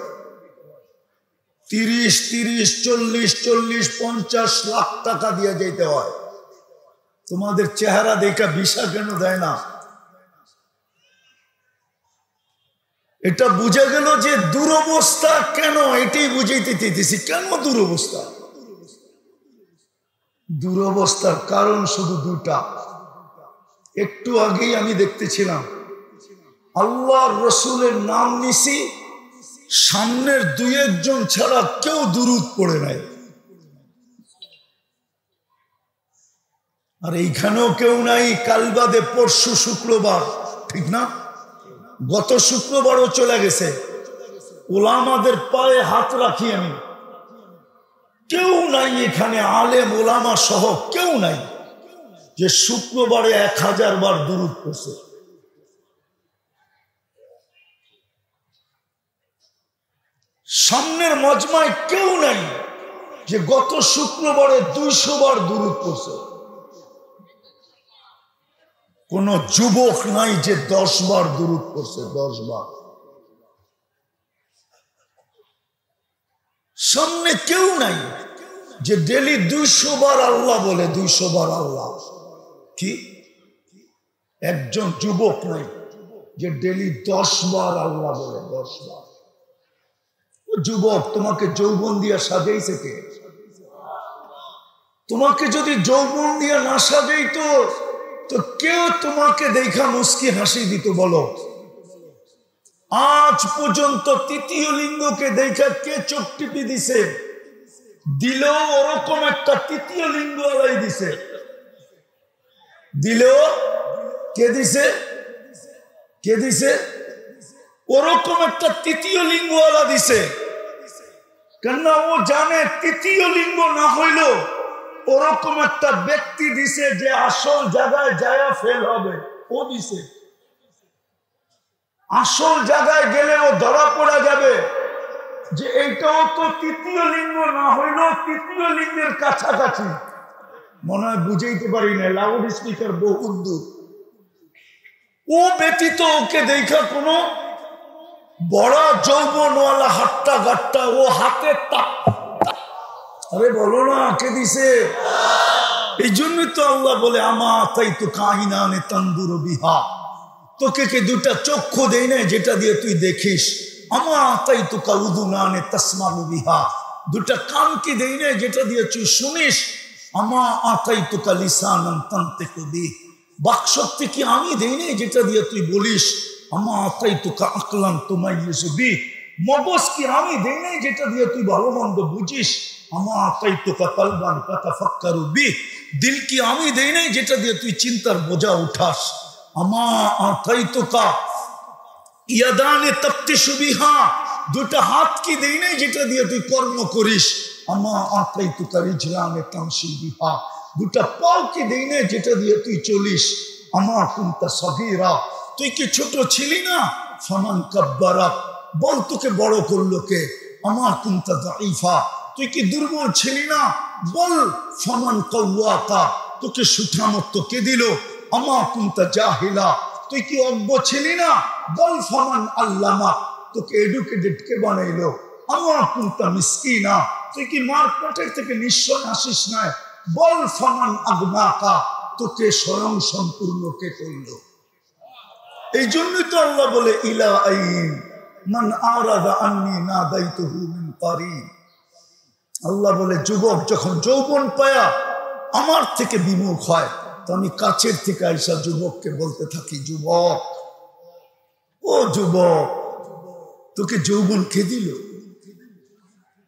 30, 40, 50 লাখ টাকা দিয়ে যেতে হয়। তোমাদের চেহারা দেখা ভিসা কেন দেয় না? এটা বুঝে গেল যে দুরবস্থা কেন, এটাই বুঝাইতে চাইতেছি। কেন দুরবস্থা? দুরবস্থার কারণ শুধু দুটা। একটু আগেই আমি দেখতেছিলাম, আল্লাহর রসুলের নাম নিছি, সামনের 2-1 জন ছাড়া কেউ দুরূদ পড়ে নাই। আর এইখানেও কেউ নাই। কাল বাদে পরশু শুক্রবার, ঠিক না? গত শুক্রবারও চলে গেছে। ওলামাদের পায়ে হাত রাখি আমি, কেউ নাই এখানে, আলেম ওলামা সহ কেউ নাই যে শুক্রবারে 1000 বার দুরূদ পড়ছে। সামনের মজমায় কেউ নাই যে গত শুক্রবারে 200 বার দুরূদ পড়ছে। কোন যুবক নাই যে 10 বার দুরূদ পড়ছে, 10 বার। সামনে কেউ নাই যে ডেলি 200 বার আল্লাহ বলে, 200 বার আল্লাহ। কি একজন যুবক নাই যে ডেলি 10 বার আল্লাহ বলে, 10 বার। যুবক, তোমাকে যৌবন দিয়া সাজাইছে কে? তোমাকে যদি যৌবন দিয়া না সাজাইতো তো কেউ তোমাকে দেখা মুস্কি হাসি দিত? বলো, আজ পর্যন্ত তৃতীয় লিঙ্গকে দেখা কে চোখ টিপি দিছে? দিলেও ওরকম একটা তৃতীয় লিঙ্গ আলাই দিছে। দিলেও কে দিছে? কে দিছে? ওরকম একটা তৃতীয় লিঙ্গ আলা দিছে। কেননা ও জানে তৃতীয় লিঙ্গ না হইল ওরকম একটা ব্যক্তি দিছে যে আসল জায়গায় যায় ফেল হবে, ও দিছে। আসল জায়গায় গেলে ও ধরা পড়া যাবে যে এইটাও তো তৃতীয় লিঙ্গ না হইল তৃতীয় লিঙ্গের কাছাকাছি। মনে হয় বুঝাইতে পারি না, লাউড স্পিকার বহু দূর। ও ব্যতীত ওকে দেখা কোনো বড় যৌবনওয়ালা হাট্টা গাট্টা ও হাতে আরে বলো না কে দিছে? এই জন্যই তো আল্লাহ বলে, আমা তাই তো কাহিনানে তান্দুর বিহা, তোকে কে দুটা চক্ষু দেই না যেটা দিয়ে তুই দেখিস। আমা তাই তো কাউদুনানে তাসমাউ বিহা, দুটা কান কি দেই না যেটা দিয়ে তুই শুনিস। আমা আতাই তো কালিসানান তানতিকু বিহি, বাকশক্তি কি আমি দেই না যেটা দিয়ে তুই বলিস। আমা আতাই তো কা আকলান তুমাইয়িজু বিহি, মগজ কি আমি দেই না যেটা দিয়ে তুই ভালো মন্দ বুঝিস। আমা আতাই তো কা কলবান তাতাফাক্কারু বিহি, দিল কি আমি দেই না যেটা দিয়ে তুই চিন্তার বোঝা উঠাস। আমা আতাই তো কা ইয়াদানে তাফতিশু বিহা, দুটা হাত কি দেই না যেটা দিয়ে তুই কর্ম করিস। আমা আতাই তো কা রিজলানে তামশি বিহা, দুটা পাও কি দেই না যেটা দিয়ে তুই চলিস। আমা কুনতা সগীরা, তুই কি ছোট ছিলি না? ফামান কাব্বারাক, বল তোকে বড় করলো কে? আমা কুনতা দাঈফা, তুই কি দুর্বল ছিলি না? বল ফামান কাওয়াকা, তোকে সুঠামত্ব কে দিল? আমা কুনতা জাহিলা, তুই কি অজ্ঞ ছিলি না? বল ফামান আল্লামা, তোকে এডুকেটেড কে বানাইলো? আমা কুনতা মিসকিনা, তুই কি মার পেটের থেকে নিশ্চয় আসিস না? বল ফামান আগনাকা, তোকে স্বয়ং সম্পূর্ণ কে করলো? এই জন্যই তো আল্লাহ বলে, ইলা আইন মান আরাদা আন্নি নাদাইতুহু মিন কারিব। আল্লাহ বলে, যুবক যখন যৌবন পায়া আমার থেকে বিমুখ হয় তো আমি কাছের থেকে আইসা যুবককে বলতে থাকি, যুবক, ও যুবক, তোকে যৌবন কে দিল?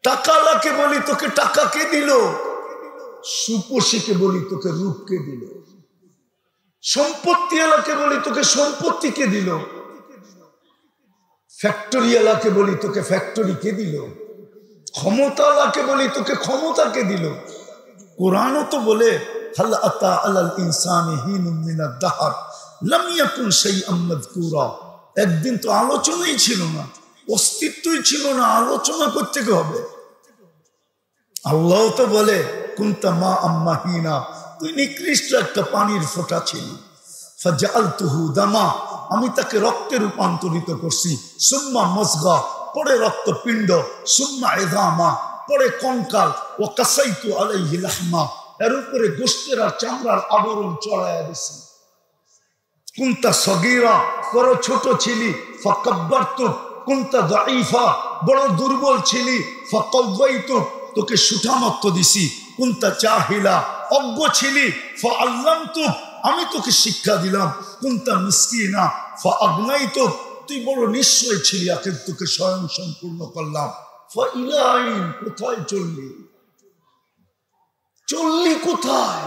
টাকালাকে বলি, তোকে টাকা কে দিল? সুপসীকে বলি, তোকে রূপ কে দিল? সম্পত্তিওয়ালাকে বলি, তোকে সম্পত্তি কে দিল? ফ্যাক্টরিওয়ালাকে বলি, তোকে ফ্যাক্টরি কে দিল? ক্ষমতাওয়ালাকে বলি, তোকে ক্ষমতা কে দিল? কোরআনও তো বলে, হাল আতা আলাল ইনসানি হিনুম মিনাদ দাহর লাম ইয়াকুন শাইআম মাযকুরা, একদিন তো আলোচনাই ছিল না, অস্তিত্বই ছিল না, আলোচনা করতে হবে। আল্লাহ তো বলে কুনতা মা আম্মাহিনা, তুই নিকৃষ্ট একটা পানির ফোঁটা ছিলি। ফাজআলতুহু দামা, আমি তাকে রক্তে রূপান্তরিত করছি। সুম্মা মজগা, পরে রক্তপিণ্ড। সুম্মা ইযামা, পরে কঙ্কাল। ওয়া কাসাইতু আলাইহি লাহমা, এর উপরে গোশতের আর চামড়ার আবরণ চড়াইয়া দিছি। কুনতা সগীরা, বড় ছোট ছিলি। ফাকাব্বারতু, কুনতা দাঈফা, বড় দুর্বল ছিলি। ফাকাওয়াইতু, তোকে সুঠামত্ব দিছি। কুনতা জাহিলা, অজ্ঞ ছিলি। ফাআল্লামতু, আমি তোকে শিক্ষা দিলাম। কুনতা মিসকিনা ফাআগনাইতু, তুই বড় নিশ্চয় ছিলি, আখের তোকে স্বয়ং সম্পূর্ণ করলাম। ফাইলা আইন, কোথায় চললি? চললি কোথায়?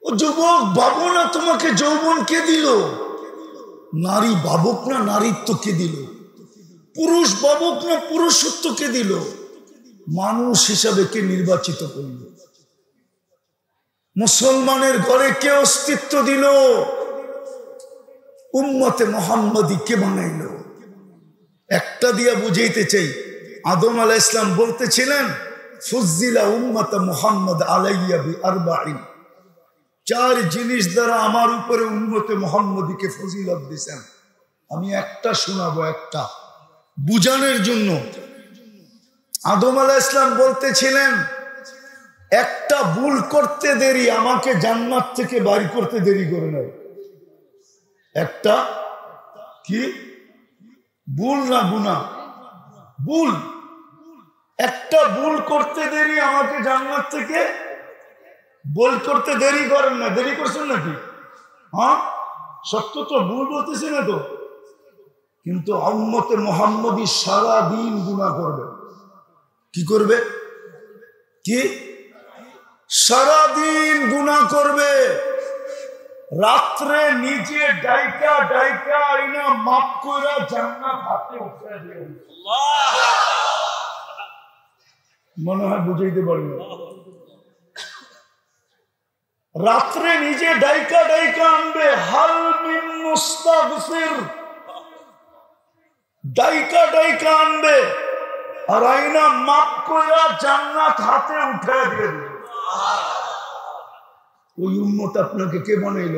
ও যুবক, ভাবো না তোমাকে যৌবন কে দিল? নারী ভাবুক না নারীত্ব কে দিল? পুরুষ ভাবুক না পুরুষত্ব কে দিল? মানুষ হিসাবে কে নির্বাচিত করল? মুসলমানের ঘরে কে অস্তিত্ব দিল? উম্মতে মুহাম্মাদি কে বানাইল? একটা দিয়া বুঝাইতে চাই। আদম আলাইহিস সালাম বলতেছিলেন, ফুজ্জিলা উম্মতে মুহাম্মদ আলাইয়া বিআরবাইন, চার জিনিস দ্বারা আমার উপরে উম্মতে মুহাম্মদীকে ফজিলত দিয়েছেন। আমি একটা শোনাবো, একটা বুঝানোর জন্য। আদম আলাইহিস সালাম বলতেছিলেন, একটা ভুল করতে দেরি আমাকে জান্নাত থেকে বাইর করতে দেরি করে নাই। একটা কি ভুল না গুনাহ? ভুল। একটা ভুল করতে দেরি আমাকে জান্নাত থেকে বল করতে দেরি করেন না। দেরি করছেন নাকি? হ্যাঁ, সত্য তো, ভুল বলতেছি না তো। কিন্তু উম্মতে মুহাম্মদী সারা দিন গুনাহ করবে। কি করবে? কি? সারাদিন গুনাহ করবে। রাত্রে নিজে ডাইকা ডাইকা আইনা মাফ কইরা জান্নাত হাতে উঠায় দিবেন। মনে হয় বুঝাইতে পারি না। রাত্রে নিজে ডাইকা ডাইকা আনবে, হাল মিন মুস্তাগফির, ডাইকা ডাইকা আনবে, আর আইনা মাফ কইরা জান্নাত হাতে উঠায় দিবেন। ওই উম্মত আপনাকে কে বানাইল?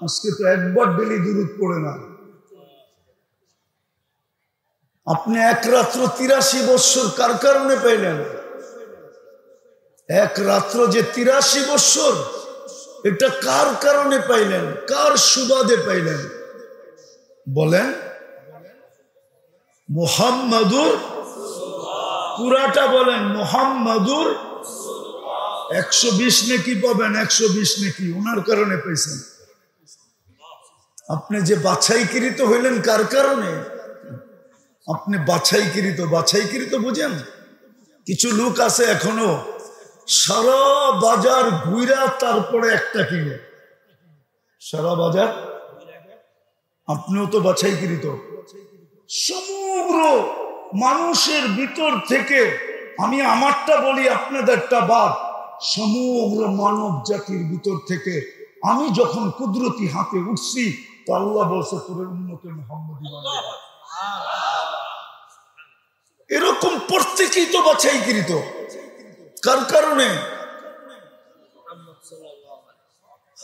আজকে তো একবার ডেলি দুরূদ পড়ে না। আপনি এক রাত্র 83 বৎসর কার কারণে পাইলেন? এক রাত্র যে 83 বৎসর, এটা কার কারণে পাইলেন? কার সুবাদে পাইলেন? বলেন। মুহাম্মাদুর, পুরাটা বলেন। মুহাম্মাদুর 120 নেকি পাবেন, 120 নেকি ওনার কারণে পেয়েছেন। আপনি যে বাছাইকৃত হইলেন কার কারণে? আপনি বাছাইকৃত বুঝেন? কিছু লোক আছে এখনো সারা বাজার ঘুরা তারপরে একটা কিনে। সারা বাজার, আপনিও তো বাছাইকৃত। সমগ্র মানুষের ভিতর থেকে, আমি আমারটা বলি আপনাদেরটা বাদ, সমগ্র মানব জাতির ভিতর থেকে আমি যখন কুদরতি হাতে উঠছি, তো আল্লাহ বলছে তোরে উম্মতে মুহাম্মদী বানাবো। এরকম প্রত্যেকেই তো বাছাইকৃত। কার কারণে?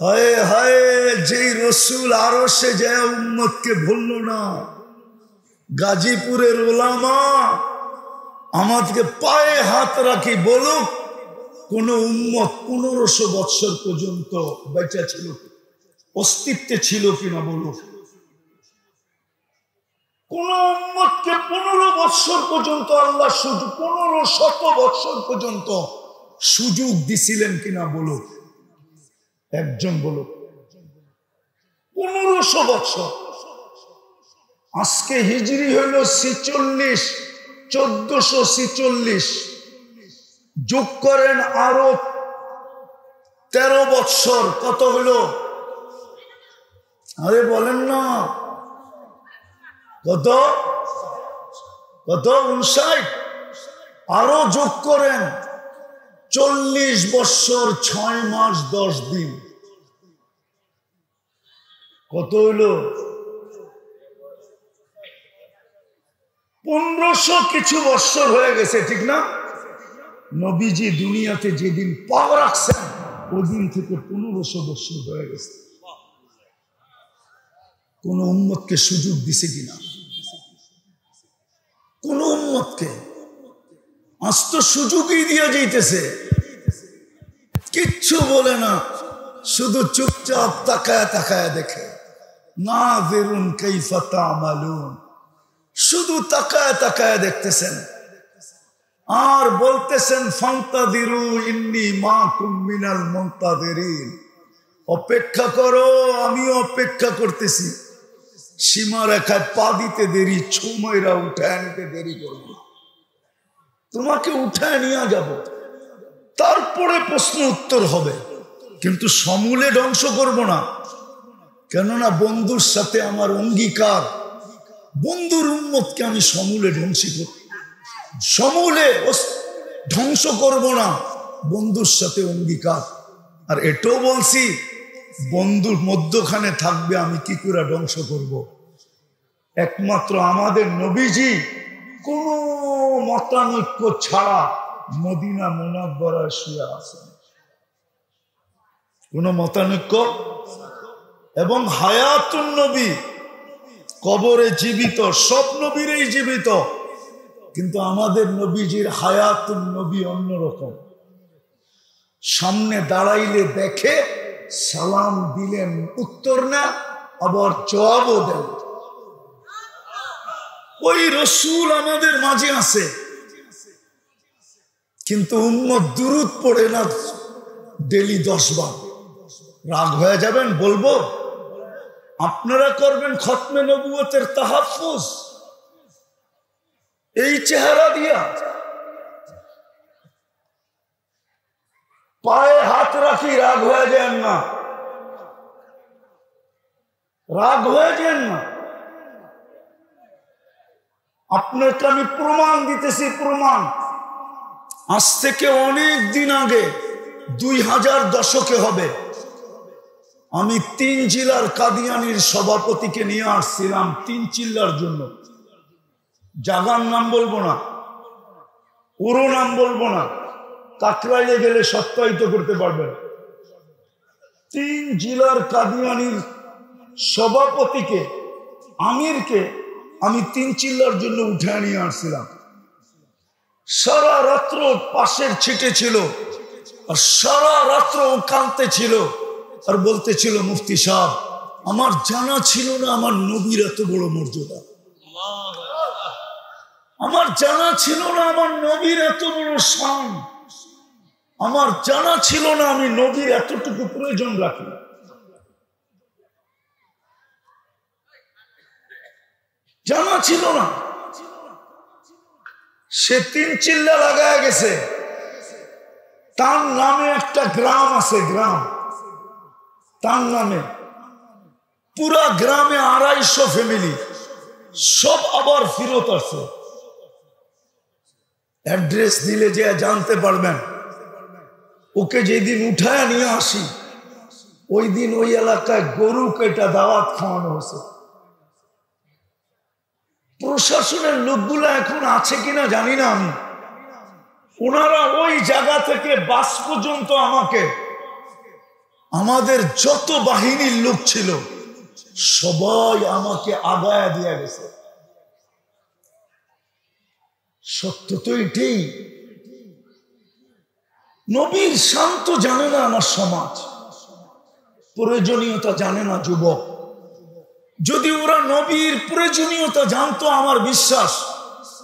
হায় হায়, যেই রসুল আরশে যায় উম্মতকে ভুলল না। গাজীপুরের ওলামা আমাদেরকে পায়ে হাত রাখি বলুক, কোন উম্মত 1500 বৎসর পর্যন্ত বেঁচে ছিল, অস্তিত্বে ছিল কিনা বলুক। কোন উম্মতকে 15 বৎসর পর্যন্ত আল্লাহ সুযোগ, 1500 বৎসর পর্যন্ত সুযোগ দিছিলেন কিনা বলুক। একজন বলুক। 1500 বৎসর। আজকে হিজরি হইল 46, 1446, যোগ করেন আরো 13 বৎসর, কত হলো? আরে বলেন না, কত? 59। আরো যোগ করেন 40 বৎসর 6 মাস 10 দিন, কত হইল? 1500 কিছু বছর হয়ে গেছে, ঠিক না? নবীজি দুনিয়াতে যেদিন পা রাখছেন ওই দিন থেকে 1500 বছর হয়ে গেছে। কোন উম্মতকে সুযোগ দিছে কিনা? কোন উম্মতকে? আজ তো সুযোগই দিয়ে যাইতেছে, কিচ্ছু বলে না, শুধু চুপচাপ তাকায় তাকায় দেখে। নাযিরুন কাইফা তা'মালুন, শুধু তাকায় তাকায় দেখতেছেন আর বলতেছেন ফান্তাযিরু ইন্নী মাকুম মিনাল মুনতাযিরিন, অপেক্ষা করো, আমিও অপেক্ষা করতেছি। সীমা রেখায় পা দিতে দেরি, ছুমাইরা উঠায় নিতে দেরি করব, তোমাকে উঠায় নিয়ে যাব, তারপরে প্রশ্ন উত্তর হবে, কিন্তু সমূলে ধ্বংস করব না। কেননা বন্ধুর সাথে আমার অঙ্গীকার, বন্ধুর উম্মতকে আমি সমূলে ধ্বংস করব না, বন্ধুর সাথে অঙ্গীকার। আর এটাও বলছি, বন্ধুর মধ্যখানে থাকবে, আমি কি করে ধ্বংস করব? একমাত্র আমাদের নবীজি কোন মতানৈক্য ছাড়া মদিনা মুনাব্বারায় শুয়ে আছেন, কোন মতানৈক্য। এবং হায়াতুন নবী, কবরে জীবিত, সব নবীরই জীবিত, কিন্তু আমাদের নবীজির হায়াতুন নবী অন্যরকম। সামনে দাঁড়াইলে দেখে, সালাম দিলেন উত্তর না, আবার জবাবও দেন। ওই রসুল আমাদের মাঝে আছে, কিন্তু উম্মত দুরূদ পড়ে না ডেলি 10 বার। রাগ হয়ে যাবেন, বলবো আপনারা করবেন খতমে নবুয়তের তাহাফুজ এই চেহারা দিয়া, পায়ে হাত রাখি, রাগ হয়ে যান না, রাগ হয়ে যান না। আপনাকে আমি প্রমাণ দিতেছি, প্রমাণ। আজ থেকে অনেক দিন আগে, 2000 দশকে হবে, আমি 3 জেলার কাদিয়ানির সভাপতিকে নিয়ে আসছিলাম 3 চিল্লার জন্য। জাগার নাম বলবো না, ওরও নাম বলবো না, কাকরাইলে গেলে সত্যায়িত করতে পারবেন। 3 জেলার কাদিয়ানির সভাপতিকে, আমিরকে আমি 3 চিল্লার জন্য উঠে নিয়ে আসছিলাম। সারা রাত্র পাশের ছিটে ছিল, আর সারা রাত্র কাঁদতে ছিল, আর বলতেছিল মুফতি সাহেব, আমার জানা ছিল না আমার নবীর এত বড় মর্যাদা, আমার জানা ছিল না আমার নবীর এত বড় শান, আমার জানা ছিল না আমি নবীর এতটুকু প্রয়োজন রাখি। জানা ছিল না। সে 3 চিল্লা লাগায় গেছে। তার নামে একটা গ্রাম আছে, গ্রাম তার নামে, পুরা গ্রামে 250 ফ্যামিলি, সব আবার ফিরত আছে। অ্যাড্রেস দিলে যে জানতে পারবেন। ওকে যেদিন উঠায় নিয়ে আসি, ওই দিন ওই এলাকায় গরু কেটা দাওয়াত খাওয়ানো হয়েছে। প্রশাসনের লোকগুলো এখন আছে কিনা জানি না আমি, ওনারা ওই জায়গা থেকে বাস পর্যন্ত আমাকে, আমাদের যত বাহিনীর লোক ছিল সবাই আমাকে আগায়া দিয়ে গেছে। সত্য তো এটাই। নবীর শান্ত জানে না আমার সমাজ, প্রয়োজনীয়তা জানে না যুবক। যদি ওরা নবীর প্রয়োজনীয়তা জানতো, আমার বিশ্বাস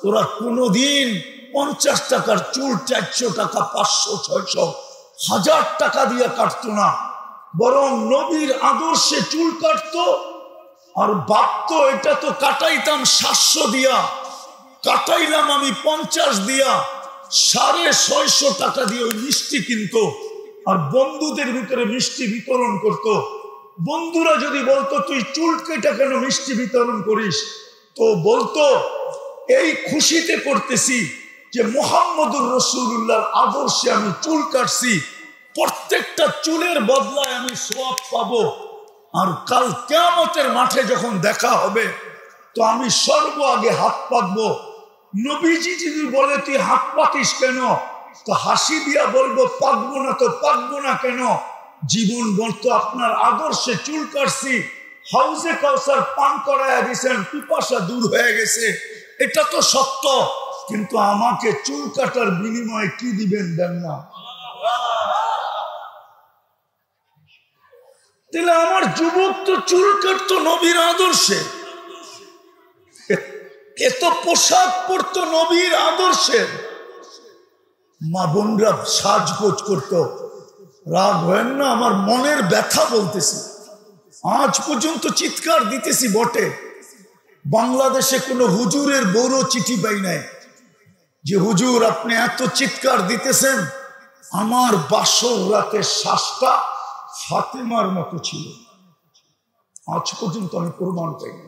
ওরা কোনোদিন 50 টাকার চুল 400 টাকা, 500, 600, 1000 টাকা দিয়ে কাটতো না, বরং নবীর আদর্শে চুল কাটতো। আর ভাবতো এটা তো কাটাইতাম 700 দিয়া, কাটাইলাম আমি 50 দিয়া, 650 টাকা দিয়ে ওই মিষ্টি কিনতো, আর বন্ধুদের ভিতরে মিষ্টি বিতরণ করতো। বন্ধুরা যদি বলতো তুই চুল কেটে কেন মিষ্টি বিতরণ করিস, তো বলতো এই খুশিতে করতেছি যে মুহাম্মদুর রাসূলুল্লাহর আদর্শে আমি চুল কাটছি, প্রত্যেকটা চুলের বদলায় আমি সওয়াব পাবো। আর কাল কিয়ামতের মাঠে যখন দেখা হবে, তো আমি সর্ব আগে হাত পাতবো নবীজি যদি বলে তুই হাত পাতিস কেন, তো হাসি দিয়া বলবো পাকবো না, তো পাকবো না কেন? জীবন বলতো আপনার আদর্শে চুল কাটছি, হাউজে কাউসার পান করাইয়া দিয়েছেন, পিপাসা দূর হয়ে গেছে, এটা তো সত্য। কিন্তু আমাকে চুল কাটার বিনিময়ে কি দিবেন? দেন না। তাহলে আমার যুবক তো চুল কাটতো নবীর আদর্শে, এত পোশাক পরতো নবীর আদর্শে, মা বোনরা সাজগোজ করতো। রাগ হয় না, আমার মনের ব্যথা বলতেছি। আজ পর্যন্ত চিৎকার দিতেছি বটে, বাংলাদেশে কোনো হুজুরের বড় চিঠি পাই নাই যে হুজুর আপনি এত চিৎকার দিতেছেন, আমার বাসর রাতের শ্বাসটা ফাতেমার মতো ছিল। আজ পর্যন্ত আমি প্রমাণ পাই না।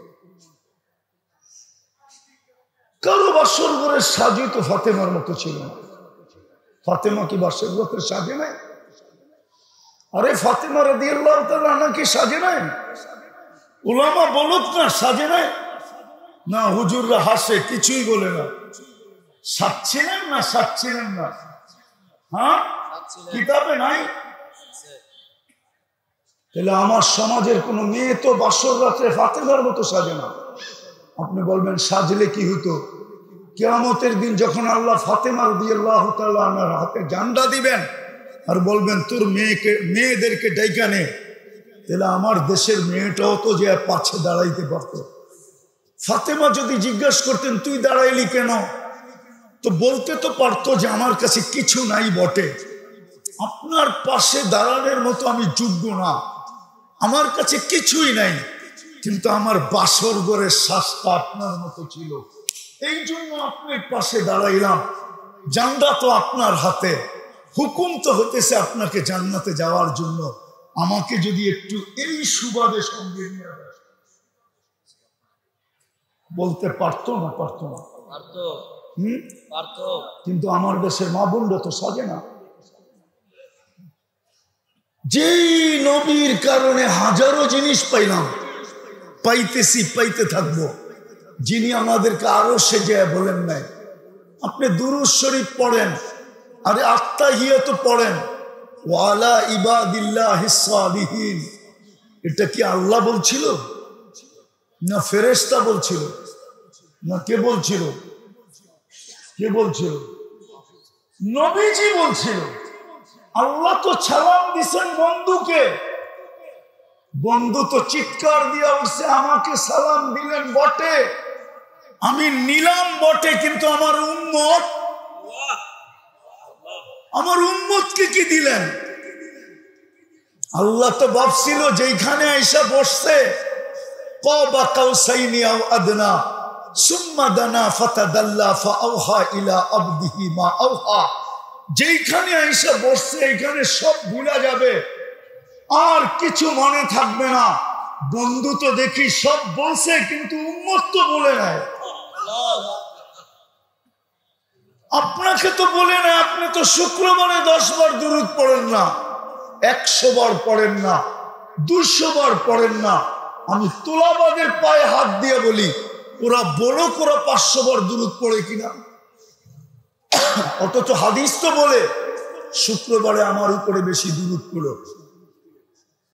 কারো বাসর ঘরের সাজই তো ফাতেমার মতো ছিল না। ফাতেমা কি বাসর ঘরের সাজে নাই? আরে ফাতেমা রাদিয়াল্লাহু তাআলা নাকি সাজে নাই? উলামা বলুক না সাজে নাই? না, হুজুররা হাসে, কিছুই বলে না। সাজছিলেন না? সাজছিলেন না? হ্যাঁ, কিতাবে নাই। তাহলে আমার সমাজের কোন মেয়ে তো বাসর রাত্রে ফাতেমার মতো সাজে না। আপনি বলবেন সাজলে কি হতো? কিয়ামতের দিন যখন আল্লাহ ফাতেমা রাদিয়াল্লাহু তাআলা আনহার হাতে জান্ডা দিবেন আর বলবেন তোর মেয়েদেরকে ডাইকা নে, তাহলে আমার দেশের মেয়েটাও তো যে পাছে দাঁড়াইতে পারত। ফাতেমা যদি জিজ্ঞাসা করতেন তুই দাঁড়াইলি কেন, তো বলতে তো পারতো যে আমার কাছে কিছু নাই বটে, আপনার পাশে দাঁড়ানোর মতো আমি যোগ্য না, আমার কাছে কিছুই নাই, কিন্তু আমার বাসর ঘরের শ্বাসটা আপনার মতো ছিল, এই জন্য আপনার পাশে দাঁড়াইলাম। জান্নাত তো আপনার হাতে, হুকুম তো হতেছে আপনাকে জান্নাতে যাওয়ার জন্য, আমাকে যদি একটু এই সুবাদে সঙ্গে নিয়ে বলতে পারতো না? পারতো না? কিন্তু আমার দেশের মা বোনরা তো সাজে না। যেই নবীর কারণে হাজারো জিনিস পাইলাম, পাইতেছি, পাইতে থাকবো, যিনি আমাদেরকে আরো সেজে বলেন নাই আপনি দুরূদ শরীফ পড়েন, আরে আত্তাহিয়াত পড়েন, ওয়ালা ইবাদিল্লাহিস সালিহিন, এটা কি আল্লাহ বলছিল না ফেরেশতা বলছিল না কে বলছিল? কে বলছিল? নবীজি বলছিল। আল্লাহ তো সালাম দিছেন বন্ধুকে, বন্ধু তো চিৎকার দিয়ে উঠছে আমাকে সালাম দিলেন বটে, আমি নিলাম বটে, কিন্তু আমার উম্মতকে কি দিলেন? আল্লাহ তো ভাবছিল যেখানে আইসা বসছে ক্বাবা কাউসাইনি আও আদনা সুম্মা দানা ফাতাদাল্লা ফাআওহা ইলা আবদিহি মা আওহা, যেখানে আইসা বসছে এখানে সব ভুলা যাবে, আর কিছু মনে থাকবে না। বন্ধু তো দেখি সব বলছে, কিন্তু উম্মত তো বলে নাই। আপনাকে তো বলে নাই, আপনি তো শুক্রবারে 10 বার দুরূদ পড়েন না, 100 বার পড়েন না, 200 বার পড়েন না। আমি তোলাবাদের পায়ে হাত দিয়ে বলি, ওরা বড় করে 500 বার দুরূদ পড়ে কিনা? অথচ হাদিস তো বলে শুক্রবারে আমার উপরে বেশি দুরূদ পড়ো।